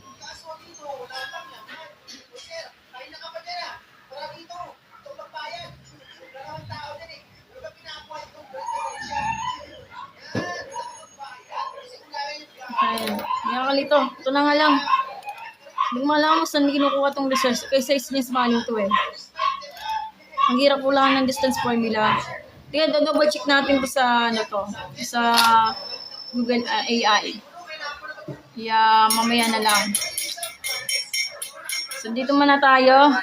Ayan. Nakakalito. Ito na nga lang. Hindi mo alam kung saan kinukuha itong research. Kaya size niya sa maling to eh. Ang hirap po lang ng distance formula. Tingnan, double check natin po sa sa Google AI. Mamaya na lang. So, dito muna tayo.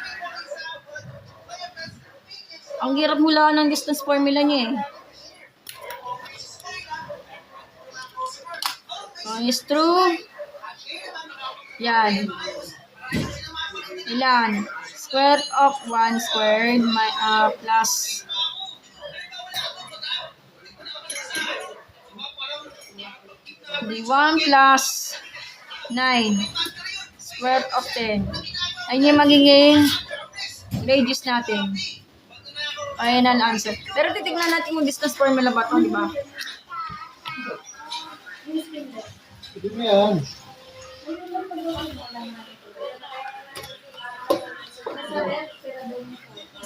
Ang hirap mula ng distance formula niya eh. Is true. Yan. Ilan? Square of 1 squared plus the 1 plus 9 square of 10. Ayun yung magiging radius natin. Ayan ang answer. Pero titignan natin yung distance formula ba ito, di ba? Hindi mo yan.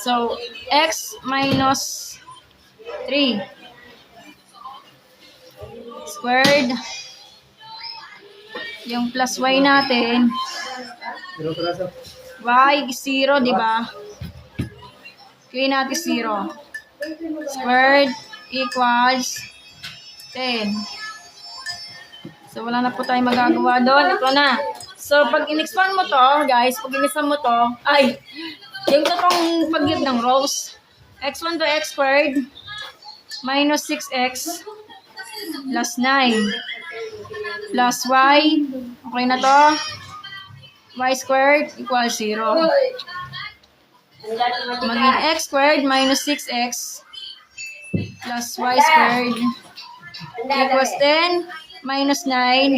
So, x minus 3 squared. Yung plus y natin, Pero peraso. y is 0, di ba? Q natin 0. Squared equals 10. So, wala na po tayong magagawa doon. Ito na. So, pag in-expand mo to, guys, pag in-expand mo to, ay, yung totoong pag-give ng rows, x1 to x squared minus 6x plus 9 plus y, okay na to, y squared equals 0. Maging x squared minus 6x plus y squared equals 10 minus 9.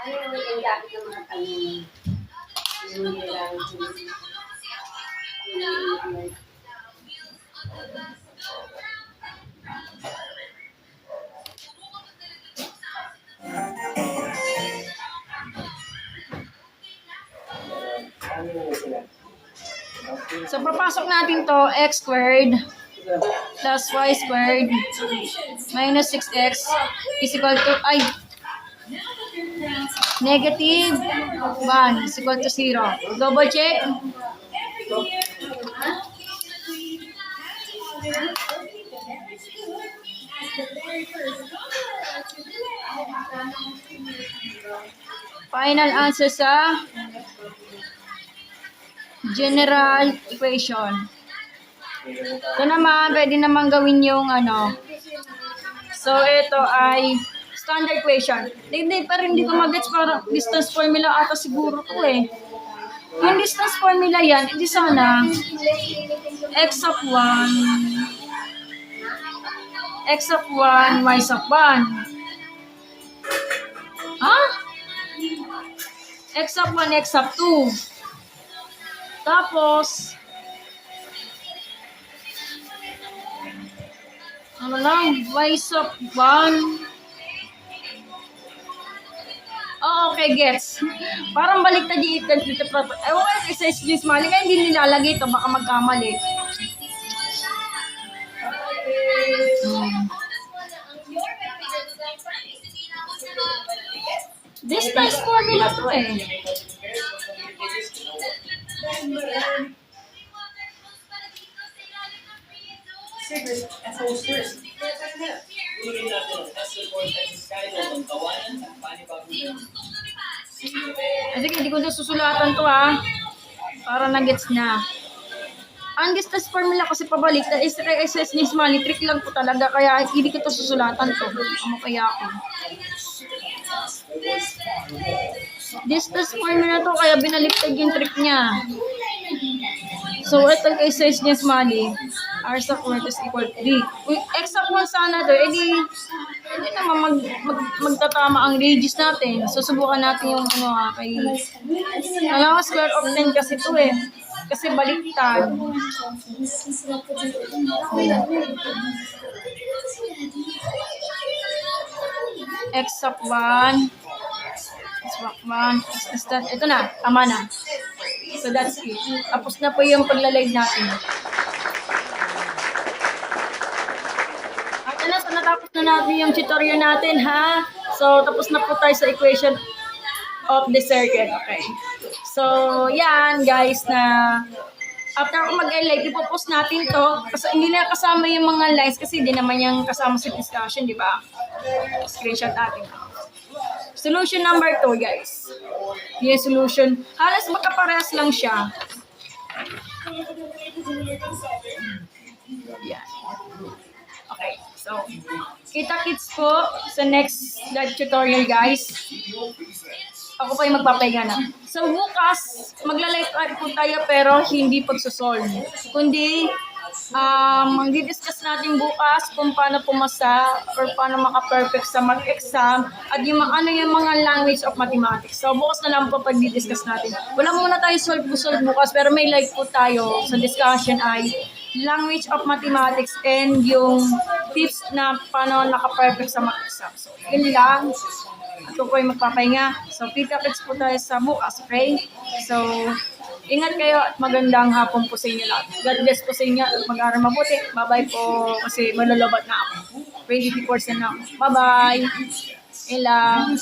Ano yung gamit ng mga tanong? Yung nilang So, papasok natin to, x squared plus y squared minus 6x is equal to, ay, negative 1 is equal to 0. Double check. Final answer sa general equation. Ito naman, pwede naman gawin yung ano. So, ito ay standard equation. Hindi, pero hindi ko mag-gets para distance formula ata siguro to eh. Yung distance formula yan, hindi sana x of 1, x of 1, y of 1. Ha? X of 1, x of 2. Tapos, ano lang, y of 1. Oh, okay, gets. Parang baliktad yung dito. Ewan ko, exercise this mali. Kaya hindi nilalagay ito. Baka magkamali. Distance formula to eh. Sige, hindi ko na susulatan to ha. Para na-gets na. Ang distance formula kasi pabalik na SSS ni Smiley trick lang po talaga kaya hindi ko to susulatan to. Ano kaya ako? Distance formula to kaya binaliktad yung trick niya. So, ito kay size ni Smiley. R sa quarter is equal to 3. X of 1 sana to. Hindi naman magtatama ang radius natin. So, subukan natin yung ano kay... Alam ko, square of 10 kasi to eh. Kasi baliktad. X of 1. X of 1. Ito na. Tama na. So, that's it. Tapos na po yung paglalive natin. At ano, so natapos na natin yung tutorial natin, ha? So, tapos na po tayo sa equation of the circuit. Okay. So, yan, guys, na after ako mag-live, ipopost natin to. Kasi hindi na kasama yung mga lines kasi hindi naman yung kasama sa discussion, di ba? Screenshot natin. So, Solution number 2, guys. Yung solution, halos magkaparehas lang siya. Yan. Okay, so, kita-kits po sa next live tutorial, guys. Ako pa yung magpapahinga na. So, bukas, magla-live po tayo pero hindi pagsosolve. Kundi, magdi-discuss natin bukas kung paano pumasa or paano maka-perfect sa mag-exam at yung ano yung mga language of mathematics. So, bukas na lang po pag-discuss natin. Wala muna tayo solve bukas pero may live po tayo sa discussion ay language of mathematics and yung tips na paano naka-perfect sa mag-exam. So, yun lang. Ako po yung magpapahinga. So, kita-kits po tayo sa bukas, okay? So, ingat kayo at magandang hapon po sa inyo lahat. God bless po sa inyo at mag-aaral mabuti. Bye-bye po kasi malalabat na ako. 24% na ako. Bye-bye! Ilang.